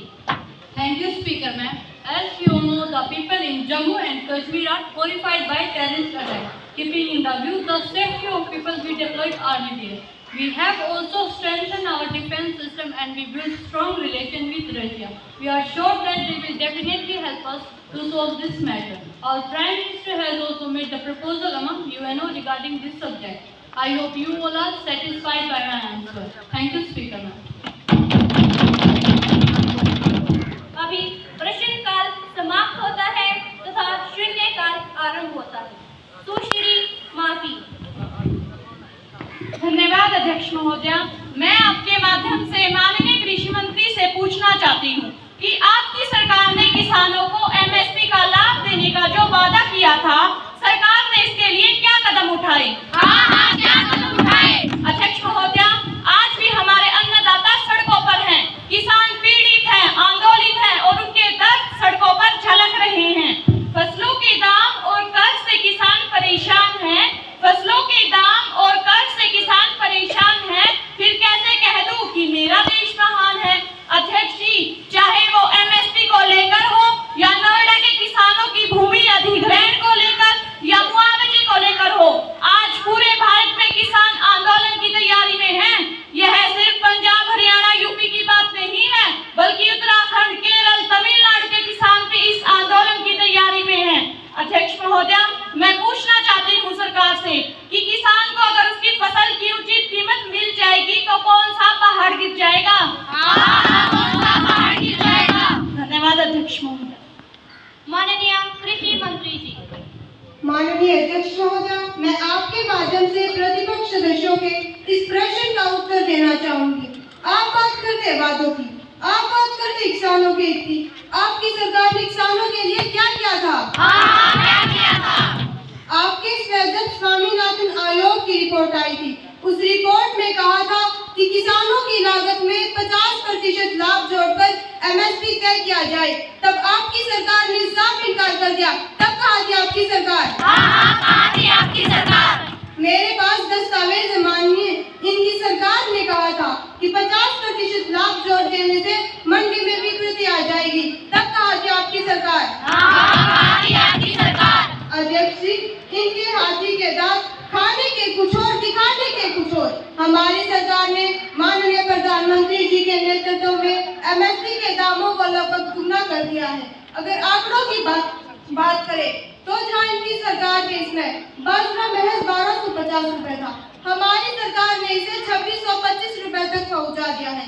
Thank you, Speaker, ma'am. As you know, the people in Jammu and Kashmir are horrified by terrorist attacks. Keeping in the view the safety of people, we deployed army there. We have also strengthened our defense system and we built strong relations with Russia. We are sure that they will definitely help us to solve this matter. Our Prime Minister has also made the proposal among UNO regarding this subject. I hope you all are satisfied by my answer. Thank you, Speaker, ma'am. अभी प्रश्नकाल समाप्त होता है तथा शून्यकाल आरंभ होता है। सुश्री माफी। धन्यवाद अध्यक्ष महोदया। मैं आपके माध्यम से माननीय कृषि मंत्री से पूछना चाहती हूँ कि आपकी सरकार ने किसानों को एमएसपी का लाभ देने का जो वादा किया था, सरकार ने इसके लिए क्या कदम उठाए? क्या कदम उठाए? अध्यक्ष महोदया, आज भी हमारे अन्नदाता सड़कों पर हैं, किसान पीड़ित हैं, आंदोलित हैं और उनके दर्द सड़कों पर झलक रहे हैं। फसलों के दाम और कर्ज से किसान परेशान हैं। फसलों के दाम और कर्ज से किसान परेशान हैं। फिर कैसे कह दूं कि मेरा देश महान है? अध्यक्ष जी, चाहे वो एमएसपी को लेकर हो या नोएडा के किसानों की भूमि अधिग्रहण को लेकर या मुआवजे को लेकर हो, आज पूरे भारत में किसान आंदोलन की तैयारी में हैं। यह सिर्फ पंजाब, हरियाणा, यूपी की बात नहीं है, बल्कि उत्तराखंड, केरल, तमिलनाडु के किसान भी इस आंदोलन की तैयारी में हैं। अध्यक्ष महोदया, मैं पूछना चाहती हूँ सरकार से कि किसान को अगर उसकी फसल की उचित कीमत मिल जाएगी तो कौन सा पहाड़ गिर जाएगा? धन्यवाद अध्यक्ष महोदया। माननीय कृषि मंत्री जी। माननीय अध्यक्ष महोदया, मैं आपके माध्यम से प्रतिपक्ष सदस्यों के इस प्रश्न का उत्तर देना चाहूंगी। आप बात करते वादों की, आप बात करते किसानों के हित की। आपकी सरकार ने किसानों के लिए क्या किया था? आपके स्वैच्छिक स्वामीनाथन आयोग की रिपोर्ट आई थी। उस रिपोर्ट में कहा था कि किसानों की लागत में 50% लाभ जोड़कर एमएसपी तय किया जाए। तब आपकी सरकार ने साफ इनकार कर दिया। तब कहा थी आपकी सरकार? मेरे पास दस्तावेज मानिए, इनकी सरकार ने कहा था कि 50% लाभ जोड़ देने से मंडी में विकृति आ जाएगी। तब कहा थी आपकी सरकार? अध्यक्ष जी, इनके हाथी के दांत खाने के कुछ और, दिखाने के कुछ और। हमारी सरकार ने माननीय प्रधानमंत्री जी के नेतृत्व में एमएसपी के दामों को लगभग दुगना कर दिया है। अगर आंकड़ों की बात करें तो जहाँ इनकी सरकार के इसमें बाजरा महज 1250 रुपए था, हमारी सरकार ने इसे 2625 रुपए तक पहुँचा दिया है।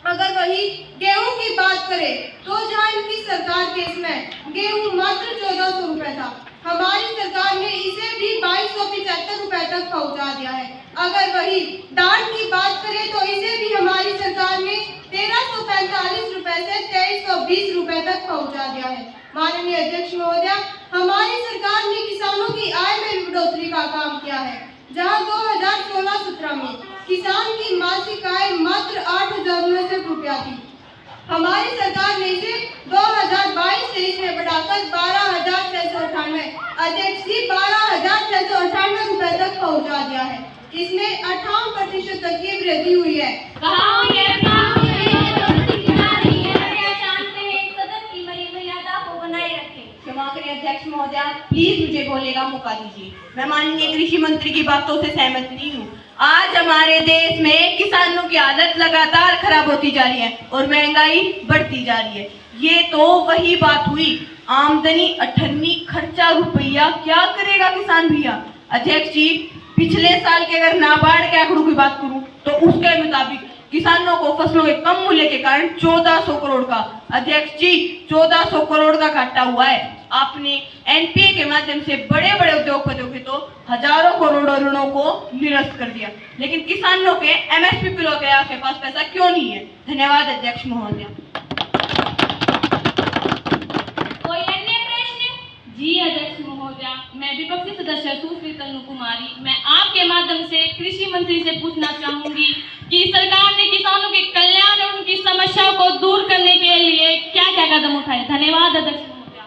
अगर वही गेहूं की बात करें तो जहाँ इनकी सरकार के इसमें गेहूं मात्र 1400 रुपए था, हमारी सरकार ने इसे भी 2275 रुपए तक पहुंचा दिया है। अगर वही दान की बात करें तो इसे भी हमारी सरकार ने 1345 रुपए से 2320 रुपए तक पहुंचा दिया है। माननीय अध्यक्ष महोदया, हमारी सरकार ने किसानों की आय में बढ़ोतरी का काम किया है। जहां 2016-17 में किसान की मासिक आय मात्र 8,069 रुपया थी, हमारी सरकार ने इसे 2022-23 में बढ़ाकर 12,698 अध्यक्ष जी 12,698 रुपए तक पहुंचा दिया है। इसमें 58% तक की वृद्धि हुई है। क्षमा करें अध्यक्ष महोदया, प्लीज मुझे बोलने का मौका दीजिए। मैं माननीय कृषि मंत्री की बातों से सहमत नहीं हूँ। आज हमारे देश में किसानों की हालत लगातार खराब होती जा रही है और महंगाई बढ़ती जा रही है। ये तो वही बात हुई, आमदनी 98, खर्चा रुपया, क्या करेगा किसान भैया। अध्यक्ष जी, पिछले साल के अगर नाबार्ड के आंकड़ों की बात करूं तो उसके मुताबिक किसानों को फसलों के कम मूल्य के कारण 1400 करोड़ का, अध्यक्ष जी 1400 करोड़ का घाटा हुआ है। आपने एनपीए के माध्यम से बड़े बड़े उद्योगपतियों के तो हजारों करोड़ों ऋणों को निरस्त कर दिया, लेकिन किसानों के एमएसपी पिलो के पास पैसा क्यों नहीं है। धन्यवाद अध्यक्ष महोदया। कोई अन्य प्रश्न? जी अध्यक्ष महोदया, मैं विपक्षी सदस्य सुश्री तनु कुमारी, मैं आपके माध्यम से कृषि मंत्री से पूछना चाहूंगी कि सरकार ने किसानों के कल्याण और उनकी समस्याओं को दूर करने के लिए क्या क्या कदम उठाए। धन्यवाद अध्यक्ष महोदया।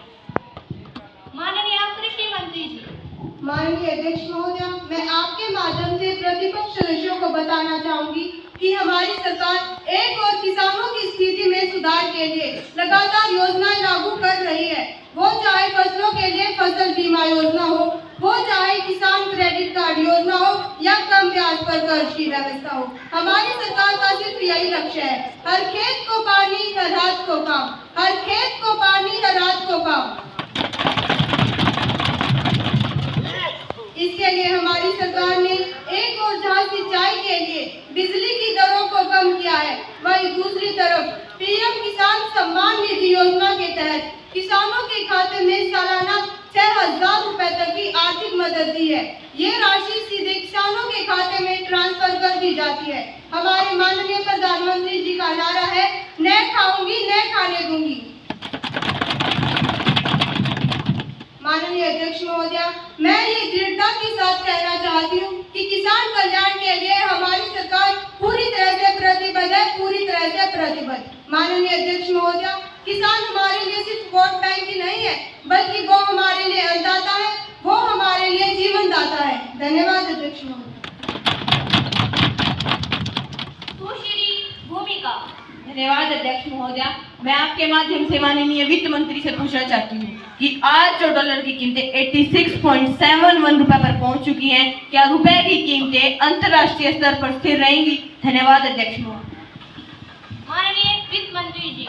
माननीय कृषि मंत्री जी। माननीय अध्यक्ष महोदया, मैं आपके माध्यम से प्रतिपक्ष सदस्यों को बताना चाहूंगी कि हमारी सरकार एक और किसानों की स्थिति में सुधार के लिए लगातार योजनाएं लागू कर रही है। वो चाहे फसलों के लिए फसल बीमा योजना हो, वो चाहे किसान क्रेडिट कार्ड योजना हो या कम ब्याज पर कर्ज की व्यवस्था हो। हमारी सरकार का सिर्फ यही लक्ष्य है, हर खेत को पानी हर हाथ को काम, हर खेत को पानी हर हाथ को काम। इसके लिए हमारी सरकार ने एक और जहां सिंचाई के लिए बिजली की दरों को कम किया है, वहीं दूसरी तरफ पीएम किसान सम्मान निधि योजना के तहत किसानों के खाते में सालाना 6,000 रुपए तक की आर्थिक मदद दी है। ये राशि सीधे किसानों के खाते में ट्रांसफर कर दी जाती है। हमारे माननीय प्रधानमंत्री जी का नारा है, न खाऊंगी न खाने दूंगी। माननीय अध्यक्ष महोदया, मैं ये दृढ़ता के साथ कहना चाहती हूँ कि किसान कल्याण के लिए हमारी सरकार पूरी तरह से प्रतिबद्ध है, पूरी तरह से प्रतिबद्ध। माननीय अध्यक्ष महोदया, किसान हमारे लिए सिर्फ वोट बैंक ही नहीं है, बल्कि वो हमारे लिए अन्नदाता है, वो हमारे लिए जीवन दाता है। धन्यवाद अध्यक्ष महोदया। सुश्री भूमिका। धन्यवाद अध्यक्ष महोदया, मैं आपके माध्यम से माननीय वित्त मंत्री से पूछना चाहती हूँ कि आज जो डॉलर की कीमतें 86.71 रुपए पर पहुंच चुकी हैं, क्या रुपए की कीमतें अंतर्राष्ट्रीय स्तर पर स्थिर रहेंगी। धन्यवाद अध्यक्ष महोदया। माननीय वित्त मंत्री जी।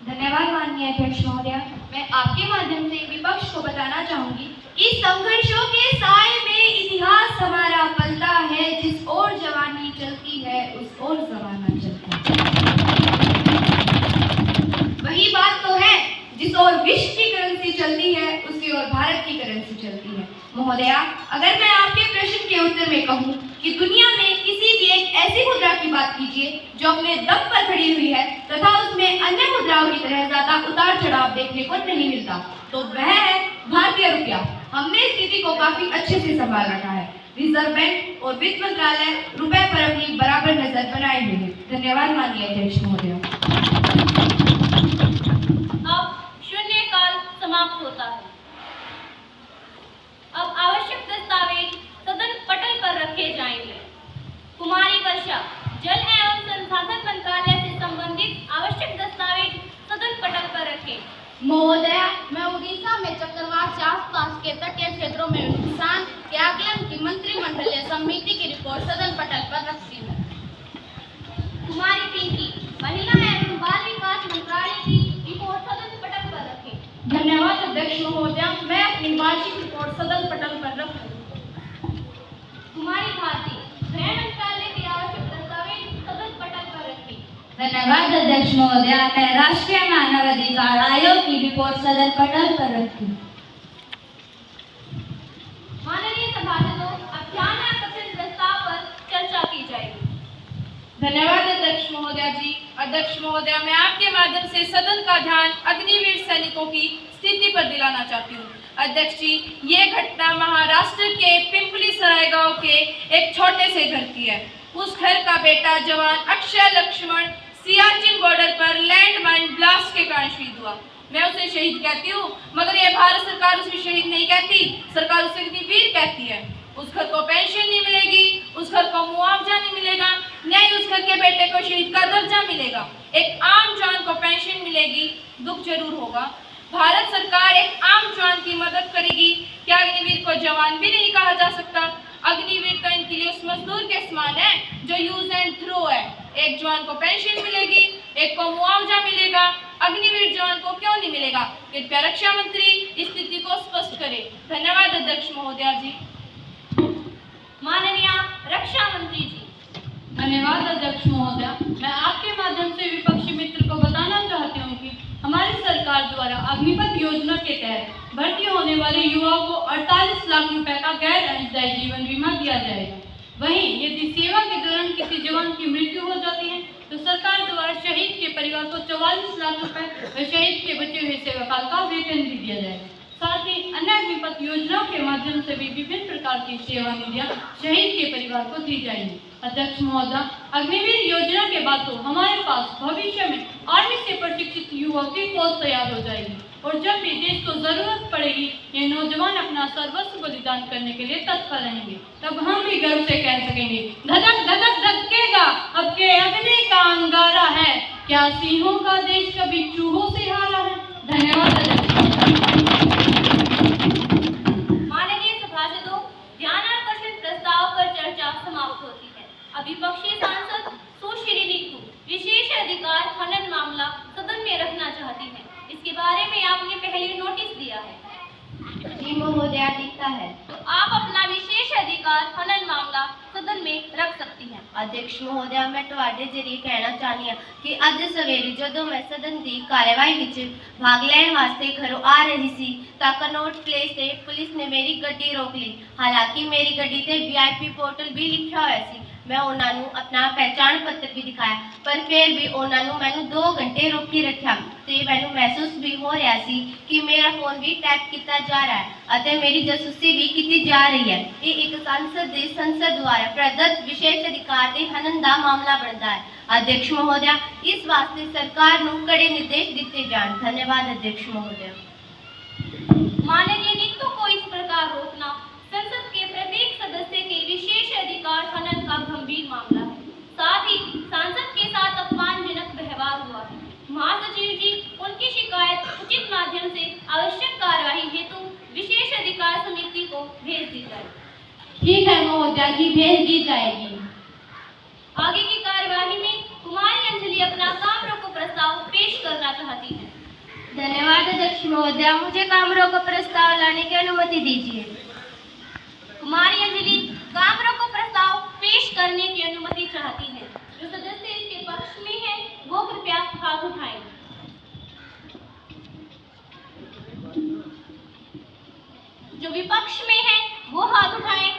धन्यवाद माननीय अध्यक्ष महोदया, मैं आपके माध्यम से विपक्ष को बताना चाहूंगी कि संघर्षों के साए में इतिहास हमारा पलता है, जिस ओर जवानी चलती है उस ओर जमाना चलता है। वही बात तो है, जिस ओर विश्व की करेंसी चलती है उसी ओर भारत की करेंसी चलती है। महोदया, अगर मैं आपके प्रश्न के उत्तर में कहूँ कि दुनिया में किसी भी एक ऐसी मुद्रा की बात कीजिए जो अपने दम पर खड़ी हुई है तथा उसमें अन्य मुद्राओं की तरह ज्यादा उतार चढ़ाव देखने को नहीं मिलता, तो वह है भारतीय रुपया। हमने इस स्थिति को काफी अच्छे से संभाल रखा है। रिजर्व बैंक और वित्त मंत्रालय रुपए पर अपनी बराबर नजर बनाए हुए है। धन्यवाद माननीय अध्यक्ष महोदया। अब शून्यकाल समाप्त होता है। अब आवश्यक दस्तावेज सदन पटल पर रखे जाएंगे। कुमारी वर्षा, जल एवं संसाधन मंत्रालय से संबंधित आवश्यक दस्तावेज सदन पटल पर रखें। महोदया, मैं उड़ीसा में चक्रवात से आसपास के तटीय क्षेत्रों में नुकसान के आकलन की मंत्रिमंडलीय समिति की रिपोर्ट सदन पटल पर रखती हूँ। कुमारी पिंकी, महिला एवं बाल विकास मंत्रालय की रिपोर्ट सदन पटल पर रखें। धन्यवाद अध्यक्ष महोदया, मैं अपनी वार्षिक रिपोर्ट सदन पटल पर रखूँ। कुमारी भारती, गृह मंत्रालय के आवश्यक दस्तावेज सदन पटल पर रखें। धन्यवाद अध्यक्ष महोदया, मैं राष्ट्रीय मानव अधिकार आयोग की रिपोर्ट सदन पटल पर रखी। धन्यवाद अध्यक्ष महोदया जी। अध्यक्ष महोदया, मैं आपके माध्यम से सदन का ध्यान अग्निवीर सैनिकों की स्थिति पर दिलाना चाहती हूँ। अध्यक्ष जी, ये घटना महाराष्ट्र के पिंपली सराय गांव के एक छोटे से घर की है। उस घर का बेटा जवान अक्षय लक्ष्मण सियाचिन बॉर्डर पर लैंड माइन ब्लास्ट के कारण शहीद हुआ। मैं उसे शहीद कहती हूँ, मगर ये भारत सरकार उसे शहीद नहीं कहती, सरकार उसे अग्निवीर कहती है। उस घर को पेंशन नहीं मिलेगी, उस घर को मुआवजा नहीं मिलेगा, न ही उस घर के बेटे को शहीद का दर्जा मिलेगा। एक आम जवान को पेंशन मिलेगी, दुख जरूर होगा। भारत सरकार एक आम जवान की मदद करेगी। क्या अग्निवीर को जवान भी नहीं कहा जा सकता? अग्निवीर तो इनके लिए उस मजदूर के समान है जो यूज एंड थ्रो है। एक जवान को पेंशन मिलेगी, एक को मुआवजा मिलेगा, अग्निवीर जवान को क्यों नहीं मिलेगा? कृपया रक्षा मंत्री इस स्थिति को स्पष्ट करें। धन्यवाद अध्यक्ष महोदया जी। माननीय रक्षा मंत्री जी। धन्यवाद अध्यक्ष महोदया। मैं आपके माध्यम से विपक्षी मित्र को बताना चाहती हूँ कि हमारी सरकार द्वारा अग्निपथ योजना के तहत भर्ती होने वाले युवाओं को 48 लाख रुपए का गैर अंशदायी जीवन बीमा दिया जाएगा। वहीं यदि सेवा के दौरान किसी जवान की मृत्यु हो जाती है तो सरकार द्वारा शहीद के परिवार को 44 लाख रुपए व शहीद के बचे हुए सेवाकाल का वेतन भी दिया जाएगा। साथ ही अन्य अग्निपथ योजनाओं के माध्यम से भी विभिन्न प्रकार की सेवा निधियां शहीद के परिवार को दी जाएंगी। अध्यक्ष महोदय, अग्निवीर योजना के बाद तो हमारे पास भविष्य में आर्मी से प्रशिक्षित युवाओं की फौज तैयार हो जाएगी और जब भी देश को जरूरत पड़ेगी ये नौजवान अपना सर्वस्व बलिदान करने के लिए तत्पर रहेंगे। तब हम भी गर्व से कह सकेंगे, धधक धधक धधकेगा अब के अग्नि का अंगारा है, क्या सिंहों का देश कभी चूहों से हारा है। धन्यवाद अध्यक्ष। माननीय सभासदों, ध्यानाकर्षण प्रस्ताव पर चर्चा समाप्त होती है। विपक्षी सांसद सुश्री नीतू विशेष अधिकार हनन मामला सदन में रखना चाहती हैं। इसके बारे में आपने पहले नोटिस दिया है। जी महोदया, दिखता है। तो आप अपना विशेष अधिकार हनन मामला सदन में रख सकती हैं। अध्यक्ष महोदया, मैं ਤੁਹਾਡੇ ਜਰੀਏ ਕਹਿਣਾ ਚਾਹਨੀ ਹਾਂ ਕਿ ਅੱਜ ਸਵੇਰੇ ਜਦੋਂ ਮੈਂ ਸਦਨ ਦੀ ਕਾਰਵਾਈ ਵਿੱਚ ਭਾਗ ਲੈਣ ਵਾਸਤੇ ਘਰੋਂ ਆ ਰਹੀ ਸੀ ਤਾਂ ਕਨੌਟ ਪਲੇਸ ਤੇ ਪੁਲਿਸ ਨੇ ਮੇਰੀ ਗੱਡੀ ਰੋਕ ਲਈ। ਹਾਲਾਂਕਿ ਮੇਰੀ ਗੱਡੀ ਤੇ VIP ਪੋਰਟਲ ਵੀ ਲਿਖਿਆ ਹੋਇਆ ਸੀ। मैं उन्होंने अपना पहचान पत्र भी दिखाया, पर फिर भी उन्होंने मैंने 2 घंटे रोकी रखा तो मैंने महसूस भी हो रहा सी कि मेरा फोन भी टैप किया जा रहा है और मेरी जासूसी भी की जा रही है। ये एक संसद द्वारा प्रदत्त विशेष अधिकार के हनन का मामला बनता है। अध्यक्ष महोदया, इस वास्ते सरकार को कड़े निर्देश दिए जान। धन्यवाद अध्यक्ष महोदया। माननीय नीतू को इस प्रकार रोकना संसद के प्रत्येक सदस्य के विशेष अधिकार हनन का गंभीर मामला है। साथ ही सांसद के साथ अपमानजनक व्यवहार हुआ है। महासचिव जी, उनकी शिकायत उचित माध्यम से आवश्यक कार्यवाही हेतु विशेष अधिकार समिति को भेज दी जाए। ठीक है महोदया जी, भेज दी जाएगी। आगे की कार्यवाही में कुमारी अंजलि अपना काम रोको प्रस्ताव पेश करना चाहती है। धन्यवाद अध्यक्ष महोदया, मुझे काम रोको प्रस्ताव लाने की अनुमति दीजिए। कुमारी अंजलि काम रोको प्रस्ताव पेश करने की अनुमति चाहती है। जो सदस्य इसके पक्ष में है वो कृपया हाथ उठाएं। जो विपक्ष में है वो हाथ उठाएं।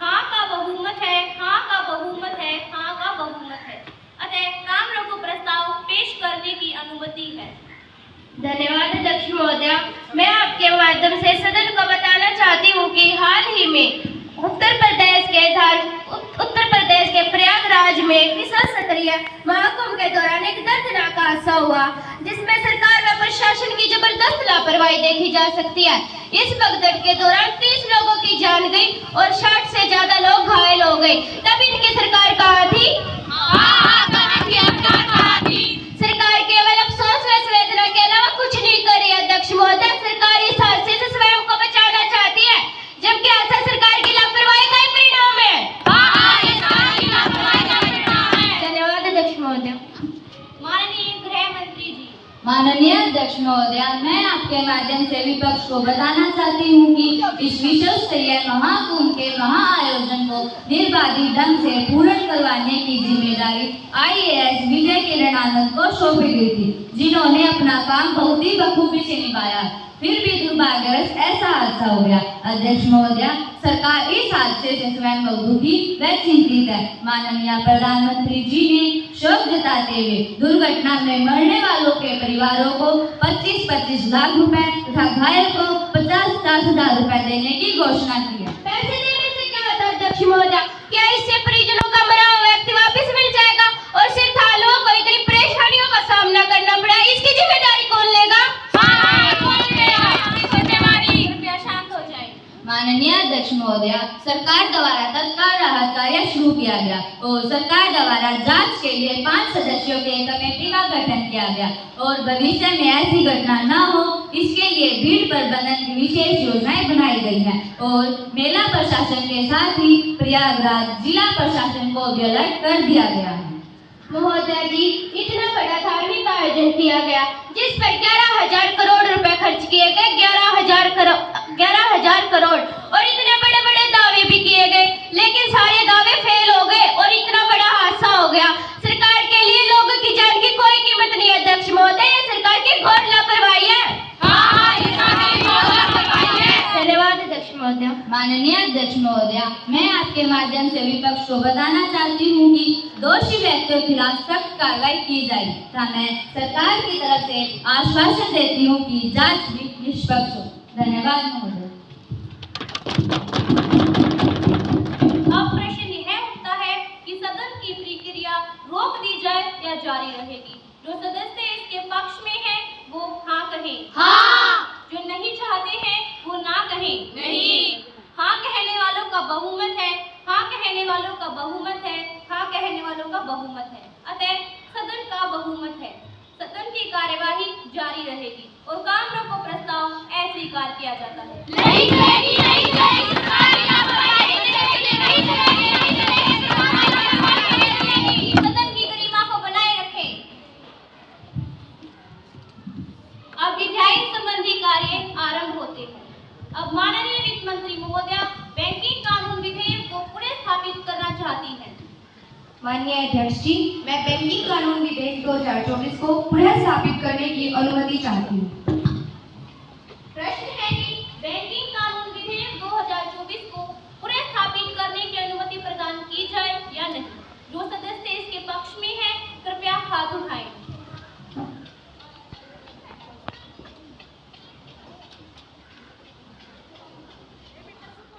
हाँ का बहुमत है, हाँ का बहुमत है, हाँ का बहुमत है। अतः काम रोको प्रस्ताव पेश करने की अनुमति है। धन्यवाद अध्यक्ष महोदया, मैं आपके माध्यम से सदन को बताना चाहती हूँ कि हाल ही में उत्तर प्रदेश के प्रयागराज में विशेष सक्रिय महाकुंभ के दौरान एक दर्दनाक हादसा हुआ जिसमें सरकार व प्रशासन की जबरदस्त लापरवाही देखी जा सकती है। इस भगदड़ के दौरान 30 लोगों की जान गई और 60 से ज्यादा लोग घायल हो गए। तब इनकी सरकार कहाँ थी? सरकार केवल अफसोस व संवेदना के अलावा कुछ नहीं कर रही। अध्यक्ष महोदय, सरकार इस हादसे से स्वयं को बचाना चाहती है, जबकि ऐसा सरकार की लापरवाही का ही परिणाम है। धन्यवाद अध्यक्ष महोदय। माननीय गृह मंत्री जी। माननीय अध्यक्ष महोदय, मैं आपके माध्यम से विपक्ष को बताना चाहती हूँ कि इस विश्व स्तरीय महाकुंभ के महाआयोजन को निर्बाधित ढंग से पूर्ण करवाने की जिम्मेदारी IAS विजय किरण आनंद को सौंपी गई थी, जिन्होंने अपना काम बहुत ही बखूबी से निभाया। फिर भी दुर्भाग्यवश ऐसा हादसा हो गया। अध्यक्ष महोदय, सरकार इस हादसे से स्वयं बहुत दुखी व चिंतित है। माननीय प्रधानमंत्री जी ने शोक जताते हुए दुर्घटना में मरने वालों के परिवारों को 25-25 लाख रुपए तथा घायल को 50-50 हजार रुपए देने की घोषणा की है। पैसे देने से क्या होता है अध्यक्ष महोदय? क्या इससे परिजनों का मरा हुआ व्यक्ति वापस मिल जाएगा और श्रद्धालुओं को इतनी परेशानियों का सामना करना पड़ा? इसकी जिम्मेदारी कौन लेगा? माननीय अध्यक्ष महोदय, सरकार द्वारा तत्काल राहत कार्य शुरू किया गया और सरकार द्वारा जांच के लिए 5 सदस्यों के कमेटी का गठन किया गया और भविष्य में ऐसी घटना न हो इसके लिए भीड़ प्रबंधन की विशेष योजनाएं बनाई गई हैं और मेला प्रशासन के साथ ही प्रयागराज जिला प्रशासन को भी अलर्ट कर दिया गया है। महोदय जी, इतना बड़ा धार्मिक आयोजन किया गया जिस पर 11,000 करोड़ रुपए खर्च किए गए, 11,000 करोड़, और इतने बड़े बड़े दावे भी किए गए, लेकिन सारे दावे फेल हो गए और इतना बड़ा हादसा हो गया। सरकार के लिए लोगों की जान की कोई कीमत नहीं है अध्यक्ष महोदय, ये सरकार की घोर लापरवाही है। धन्यवाद अध्यक्ष महोदय। माननीय अध्यक्ष महोदय, मैं आपके माध्यम से विपक्ष को बताना चाहती हूँ कि दोषी व्यक्तियों के खिलाफ सख्त कार्रवाई की जाए तथा मैं सरकार की तरफ से आश्वासन देती हूँ कि जांच भी निष्पक्ष हो। धन्यवाद महोदय। अब प्रश्न यह उठता है कि सदन की प्रक्रिया रोक दी जाए या जारी रहेगी? जो सदस्य इसके पक्ष में हैं वो हाँ कहें। हाँ। जो नहीं चाहते हैं वो ना कहें। नहीं। हाँ कहने वालों का बहुमत है, हाँ कहने वालों का बहुमत है, हाँ कहने वालों का बहुमत है। अतः सदन का बहुमत है। सदन की कार्यवाही जारी रहेगी और काम रोको प्रस्ताव अस्वीकार किया जाता है। नहीं चलेगी, नहीं चलेगी। सदन की गरिमा को बनाए रखें। अब विधायी संबंधी कार्य आरंभ होते हैं। अब माननीय वित्त मंत्री महोदया बैंकिंग कानून विधेयक को पुनः स्थापित करना चाहती हैं। माननीय अध्यक्ष जी, मैं बैंकिंग कानून विधेयक 2024 को पुनः स्थापित करने की अनुमति चाहती हूँ। प्रश्न है कि बैंकिंग कानून विधेयक 2024 को पुनः स्थापित करने की अनुमति प्रदान की जाए या नहीं? जो सदस्य इसके पक्ष में हैं कृपया हाथ उठाएं।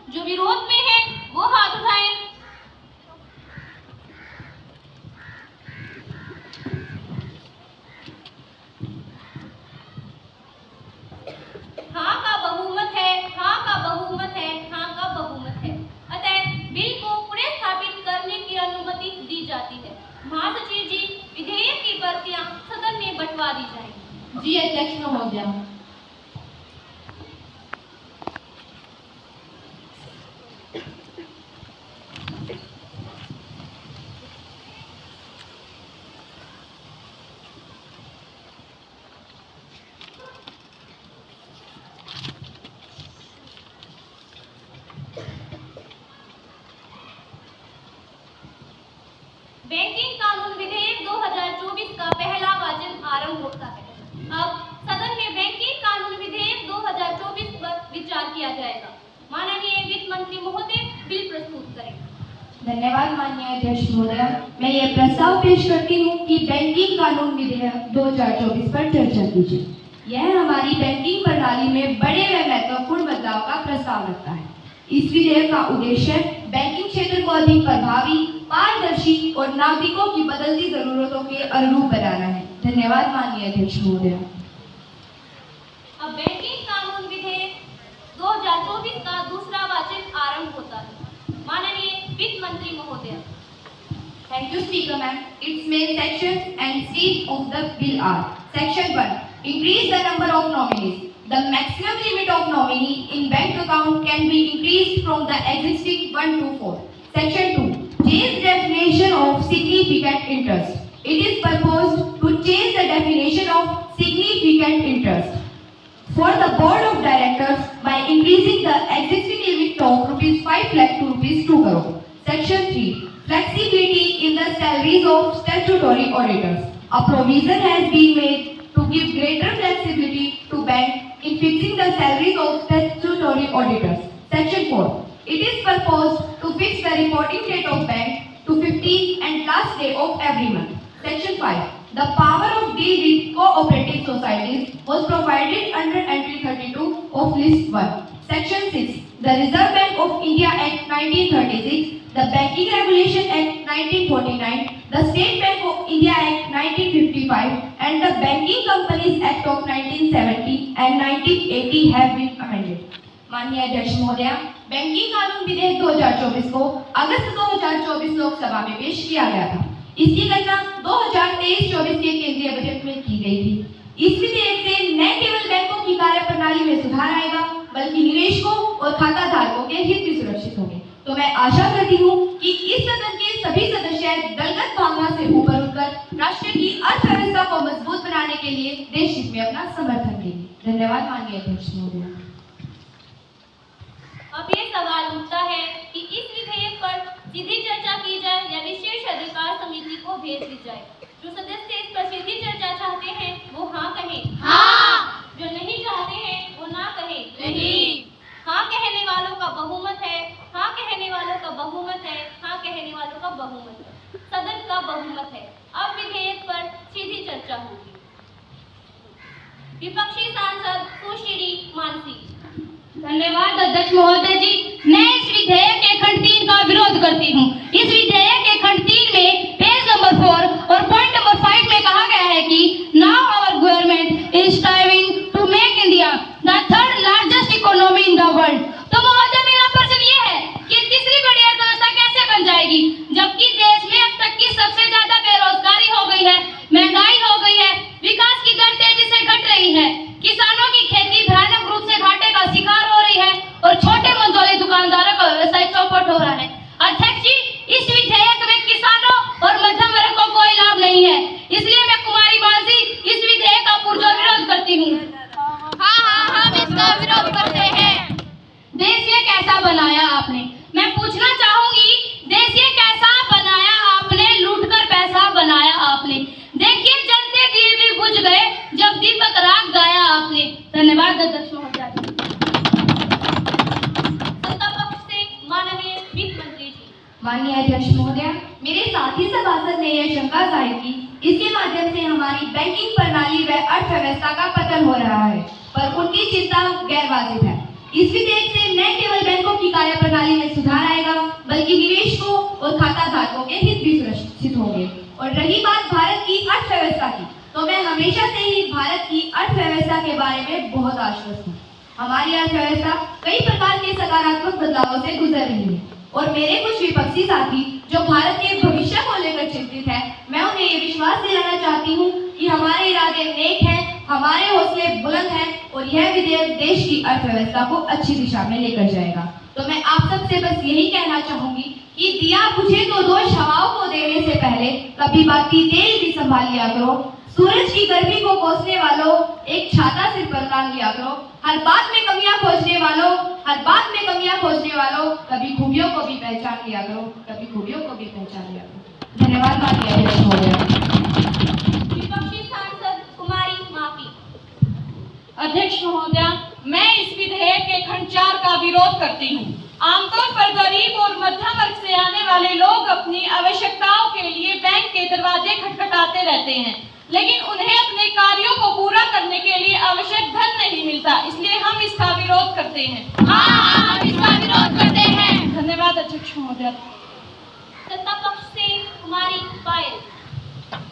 जो विरोध में है वो हाथ उठाएं। हाँ का बहुमत है, हाँ का बहुमत है, हाँ का बहुमत है। अतः बिल को पुनः स्थापित करने की अनुमति दी जाती है। महासचिव जी, विधेयक की प्रतियां सदन में बंटवा दी जाएंगी। जी अध्यक्ष महोदया। बैंकिंग कानून विधेयक 2024 का पहला वाचन आरंभ होता है। अब सदन में बैंकिंग कानून विधेयक 2024 पर विचार किया जाएगा। माननीय वित्त मंत्री महोदय बिल प्रस्तुत करें। धन्यवाद माननीय अध्यक्ष महोदया। मैं ये प्रस्ताव पेश करती हूँ कि बैंकिंग कानून विधेयक 2024 पर चर्चा कीजिए। यह हमारी बैंकिंग प्रणाली में बड़े व महत्वपूर्ण बदलाव का प्रस्ताव रखता है। इस विधेयक का उद्देश्य बैंकिंग क्षेत्र को अधिक प्रभावी, पारदर्शी और नागरिकों की बदलती जरूरतों के अनुरूप बनाना है। धन्यवाद माननीय अध्यक्ष महोदया। अब बैंकिंग कानून विधेयक 2024 का दूसरा वाचन आरंभ होता है। माननीय वित्त मंत्री महोदय। Thank you, Speaker ma'am. Its main sections and seats of the bill are: Section 1. Increase the number of nominees. The maximum limit of nominee in bank account can be increased from the existing 1 to 4. Section 2. Change definition of significant interest. It is proposed to change the definition of significant significant interest. For the board of directors, by increasing the existing limit of rupees 5 lakh to rupees 2 crore. Section 3. Flexibility in the salaries of statutory auditors. A provision has been made to give greater flexibility to bank in fixing the salaries of statutory auditors. Section 4. It is proposed to fix the reporting date of bank to 15th and last day of every month. Section 5. The power of deal with cooperative societies was provided under entry 32 of list 1. Section 6. The Reserve Bank of India Act 1936, the Banking Regulation Act 1949, the State Bank of India Act 1955 and the Banking Companies Act of 1970 and 1980 have been amended. माननीय अध्यक्ष महोदया, banking कानून विधेयक 2024 को अगस्त 2024 लोकसभा में पेश किया गया था। इसकी गणना 2023-24 के केंद्रीय बजट में की गई थी। इस विधेयक से न केवल बैंकों की कार्यप्रणाली में सुधार आएगा, बल्कि निवेशकों और खाता धारकों के हित भी सुरक्षित होंगे। तो मैं आशा करती हूँ कि इस सदन के सभी सदस्य दलगत भावना से ऊपर उठकर राष्ट्र की अर्थव्यवस्था को मजबूत बनाने के लिए देश हित में अपना समर्थन देंगे। धन्यवाद माननीय अध्यक्ष महोदया। अब ये सवाल उठता है कि इस विधेयक पर सीधी चर्चा की जाए या विशेष अधिकार समिति को भेज दी जाए। जो सदस्य इस पर सीधी चर्चा चाहते हैं वो हाँ कहें। हाँ। जो नहीं चाहते हैं वो ना कहें। नहीं। हाँ कहने वालों का बहुमत है, हाँ कहने वालों का बहुमत है, हाँ कहने वालों का बहुमत है, सदन का बहुमत है। अब विधेयक पर सीधी चर्चा होगी। विपक्षी सांसद सुश्री मानसी। धन्यवाद अध्यक्ष महोदय जी। मैं इस विधेयक के खंड 3 का विरोध करती हूँ। इस विधेयक के खंड 3 में पेज नंबर 4 और पॉइंट नंबर 5 में कहा गया है कि now our government is striving to make India the third largest economy in the world. तो महोदय मेरा प्रश्न ये है कि तीसरी बड़ी अर्थव्यवस्था कैसे बन जाएगी, जबकि देश में अब तक की सबसे ज्यादा बेरोजगारी हो गई है, महंगाई हो गई है, विकास की दर तेजी से घट रही है, किसानों की खेती भयानक रूप से घाटे का शिकार हो रही है और छोटे मंझोले दुकानदारों का व्यवसाय चौपट हो रहा है। अध्यक्ष जी, इस विधेयक में किसानों और मध्यम वर्ग को कोई लाभ नहीं है, इसलिए मैं कुमारी मानसी इस विधेयक का पुरजोर विरोध करती हूँ। हाँ, हम इसका विरोध करते हैं। देश ये कैसा बनाया आपने, मैं पूछना चाहूंगी, देश ये कैसा बनाया आपने, लूटकर पैसा बनाया आपने। देखिए जलते दिए भी बुझ गए जब दीपक राग गाया आपने। धन्यवाद अध्यक्ष महोदया। सत्ता पक्ष से माननीय वित्त मंत्री जी। माननीय अध्यक्ष महोदया, मेरे साथी सभासद ने यह शंका जाहिर की, इसके माध्यम से हमारी बैंकिंग प्रणाली व अर्थव्यवस्था का पतन हो रहा है, पर उनकी चिंता गैर वाजिब है। इस विधेयक से न केवल बैंकों की कार्यप्रणाली में सुधार आएगा, बल्कि निवेशकों और खाता धारकों के हित भी सुरक्षित होंगे। और रही बात भारत की अर्थव्यवस्था की, तो मैं हमेशा से ही भारत की अर्थव्यवस्था के बारे में बहुत आश्वस्त हूँ। हमारी अर्थव्यवस्था कई प्रकार के सकारात्मक बदलावों से गुजर रही है और मेरे कुछ विपक्षी साथी जो भारत के भविष्य को लेकर चिंतित है, मैं उन्हें ये विश्वास दिलाना चाहती हूँ कि हमारे इरादे नेक हैं, हमारे हौसले बुलंद हैं और यह विधेयक देश की अर्थव्यवस्था को अच्छी दिशा में लेकर जाएगा। तो मैं आप सबसे बस यही कहना चाहूंगी कि दिया बुझे तो दोष हवाओं को देने से पहले कभी बाकी तेल भी संभाल लिया करो। सूरज की गर्मी को कोसने वालों एक छाता सिर पर टांग लिया करो। हर बात में कमियां खोजने वालों, हर बात में कमियां खोजने वालों, कभी खूबियों को भी पहचान लिया करो, कभी खूबियों को भी पहचान लिया करो। धन्यवाद माननीय अध्यक्ष महोदया। विपक्षी सांसद कुमारी माफी। अध्यक्ष महोदया, मैं इस विधेयक के खंड 4 का विरोध करती हूँ। आमतौर पर गरीब और मध्यम वर्ग से आने वाले लोग अपनी आवश्यकताओं के लिए बैंक के दरवाजे खटखटाते रहते हैं, लेकिन उन्हें अपने कार्यों को पूरा करने के लिए आवश्यक धन नहीं मिलता, इसलिए हम इसका विरोध करते हैं। हाँ, हम इसका विरोध करते हैं। धन्यवाद अध्यक्ष महोदया। सत्ता पक्ष से कुमारी पायल।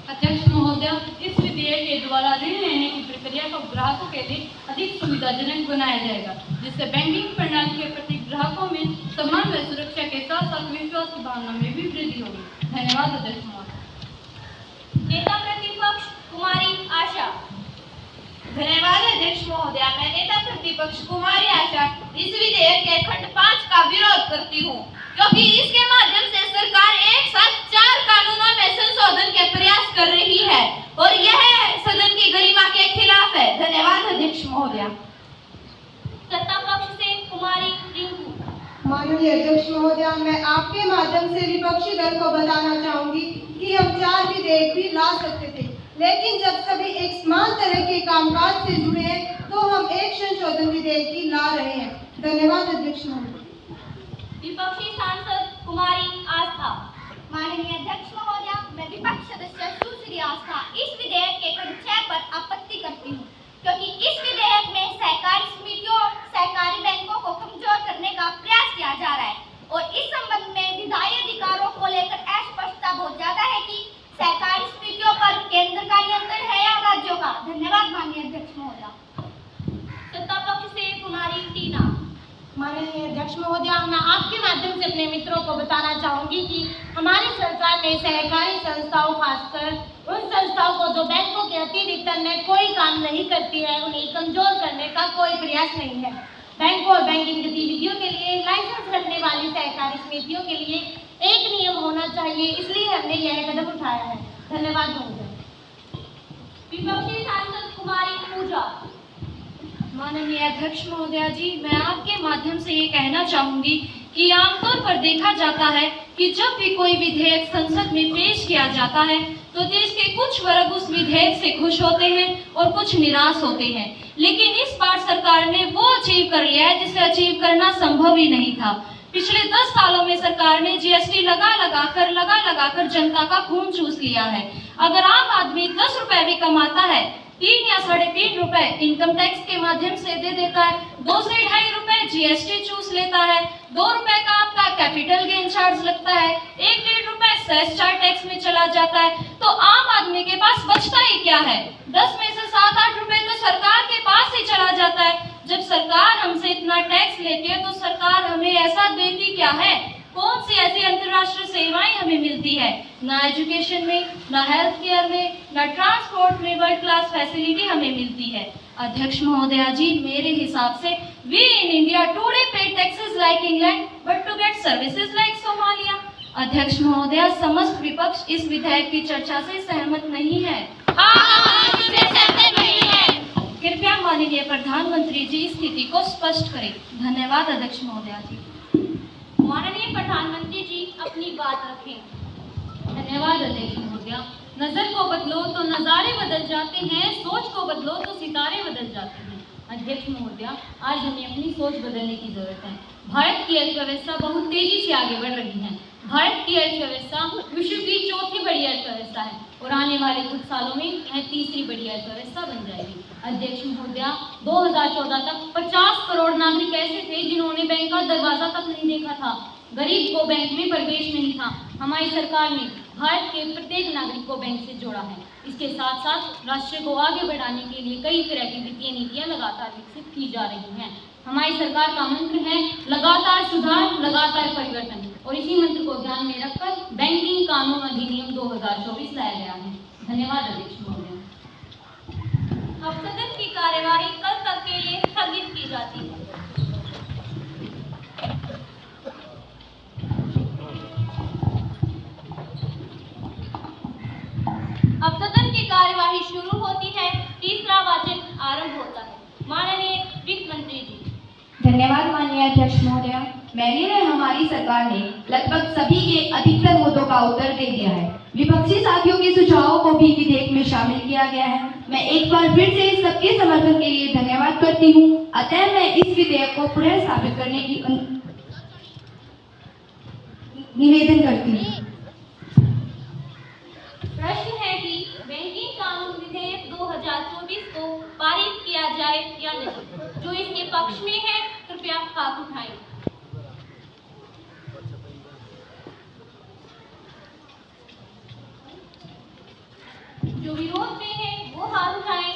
अध्यक्ष महोदया, इस विधेयक के द्वारा ऋण लेने की प्रक्रिया को ग्राहकों के लिए अधिक सुविधाजनक बनाया जाएगा, जिससे बैंकिंग प्रणाली के प्रति ग्राहकों में सम्मान व सुरक्षा के साथ साथ विश्वास की भावना में भी वृद्धि होगी। धन्यवाद अध्यक्ष महोदया। नेता प्रतिपक्ष कुमारी आशा। धन्यवाद अध्यक्ष महोदया। मैं नेता प्रतिपक्ष कुमारी आशा इस विधेयक के खंड 5 का विरोध करती हूँ, क्योंकि इसके माध्यम से सरकार एक साथ 4 कानूनों में संशोधन के प्रयास कर रही है और यह सदन की गरिमा के खिलाफ है। महोदया, मैं आपके माध्यम से विपक्षी दल को बताना चाहूंगी कि हम 4 विधेयक भी ला सकते थे, लेकिन जब सभी एक समान तरह के कामकाज से जुड़े हैं तो हम एक संशोधन विधेयक ही ला रहे हैं। धन्यवाद अध्यक्ष महोदय। विपक्षी सांसद कुमारी आस्था। माननीय अध्यक्ष महोदया, मैं विपक्ष सदस्य सुश्री आस्था इस विधेयक के अनुच्छेद पर आपत्ति करती हूँ, क्योंकि इस विधेयक में सहकारी समितियों और सहकारी बैंकों को कमजोर करने का प्रयास किया जा रहा है और इस संबंध में विधायी अधिकारों को लेकर अस्पष्टता बहुत ज्यादा है कि सहकारी समितियों पर केंद्र का नियंत्रण है या राज्यों का। धन्यवाद माननीय अध्यक्ष महोदया। सत्ता पक्ष से कुमारी टीना। माननीय अध्यक्ष महोदया, मैं आपके माध्यम से अपने मित्रों को बताना चाहूंगी कि हमारी सरकार ने सहकारी संस्थाओं, खासकर उन संस्थाओं को जो बैंकों के अतिरिक्त अन्य कोई काम नहीं करती है, उन्हें कमजोर करने का कोई प्रयास नहीं है। बैंकों और बैंकिंग गतिविधियों के लिए लाइसेंस रखने वाली सहकारी समितियों के लिए एक नियम होना चाहिए, इसलिए हमने यह कदम उठाया है। धन्यवाद महोदय। विपक्षी सांसद कुमारी पूजा। माननीय अध्यक्ष महोदया जी, मैं आपके माध्यम से ये कहना चाहूंगी कि आमतौर पर देखा जाता है कि जब भी कोई विधेयक संसद में पेश किया जाता है तो देश के कुछ वर्ग उस विधेयक से खुश होते हैं और कुछ निराश होते हैं, लेकिन इस बार सरकार ने वो अचीव कर लिया है जिसे अचीव करना संभव ही नहीं था। पिछले 10 सालों में सरकार ने जीएसटी लगा लगा कर जनता का खून चूस लिया है। अगर आम आदमी 10 रुपए भी कमाता है, 3 या 3.5 रुपए इनकम टैक्स के माध्यम से दे देता है, 2 से 2.5 रुपए जीएसटी चूस लेता है, 2 रुपए का आपका कैपिटल गेन चार्ज लगता है, 1-1.5 रुपए सेस चार्ज टैक्स में चला जाता है, तो आम आदमी के पास बचता ही क्या है? 10 में से 7-8 रुपए तो सरकार के पास ही चला जाता है। जब सरकार हमसे इतना टैक्स लेती है तो सरकार हमें ऐसा देती क्या है? कौन सी ऐसी अंतर्राष्ट्रीय सेवाएं हमें मिलती है? ना एजुकेशन में, ना हेल्थ केयर में, ना ट्रांसपोर्ट में वर्ल्ड क्लास फैसिलिटी हमें मिलती है। अध्यक्ष महोदया जी, मेरे हिसाब से we in India today pay taxes like England but to get services like Somalia. अध्यक्ष महोदया, समस्त विपक्ष इस विधेयक की चर्चा से सहमत नहीं है। कृपया माननीय प्रधानमंत्री जी स्थिति को स्पष्ट करें। धन्यवाद अध्यक्ष महोदया जी। माननीय प्रधानमंत्री जी अपनी बात रखें। धन्यवाद अध्यक्ष महोदया। नजर को बदलो तो नज़ारे बदल जाते हैं, सोच को बदलो तो सितारे बदल जाते हैं। अध्यक्ष महोदया, आज हमें अपनी सोच बदलने की जरूरत है। भारत की अर्थव्यवस्था बहुत तेजी से आगे बढ़ रही है। भारत की अर्थव्यवस्था विश्व की 4थी बड़ी अर्थव्यवस्था है और आने वाले कुछ सालों में यह 3री बड़ी अर्थव्यवस्था बन जाएगी। अध्यक्ष महोदया, 2014 तक 50 करोड़ नागरिक ऐसे थे जिन्होंने बैंक का दरवाजा तक नहीं देखा था। गरीब को बैंक में प्रवेश नहीं था। हमारी सरकार ने भारत के प्रत्येक नागरिक को बैंक से जोड़ा है। इसके साथ साथ राष्ट्र को आगे बढ़ाने के लिए कई तरह की वित्तीय नीतियां लगातार विकसित की जा रही हैं। हमारी सरकार का मंत्र है लगातार सुधार, लगातार परिवर्तन, और इसी मंत्र को ध्यान में रखकर बैंकिंग कानून अधिनियम 2024 लाया गया है। धन्यवाद अध्यक्ष महोदय। अब सदन की कार्यवाही कल तक के लिए स्थगित की जाती है। अब सदन की कार्यवाही शुरू होती है। तीसरा वाचन आरंभ होता है। माननीय वित्त मंत्री जी। धन्यवाद माननीय अध्यक्ष महोदया। मैंने हमारी सरकार ने लगभग सभी के अधिकतर मुद्दों का उत्तर दे दिया है। विपक्षी साथियों के सुझावों को भी विधेयक में शामिल किया गया है। मैं एक बार फिर से सबके समर्थन के लिए धन्यवाद करती हूँ। अतः मैं इस विधेयक को पुनः स्थापित करने की निवेदन करती हूँ। प्रश्न है कि बैंकिंग कानून विधेयक 2024 को पारित किया जाए या नहीं। जो इसके पक्ष में है कृपया हाथ उठाएं। जो विरोध में है वो हाथ उठाएं।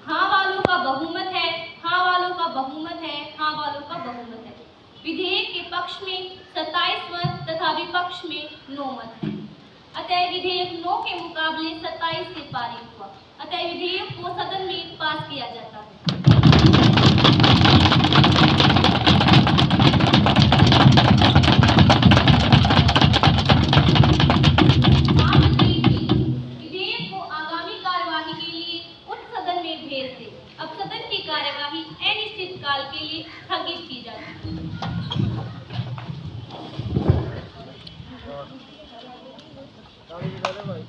हाँ वालों का बहुमत है, हाँ वालों का बहुमत है, हाँ वालों का बहुमत है। विधेयक के पक्ष में 27 मत तथा विपक्ष में 9 मत है। अतः विधेयक 9 के मुकाबले 27 से पारित हुआ। अतः विधेयक को सदन में पास किया जाता है। आप भाई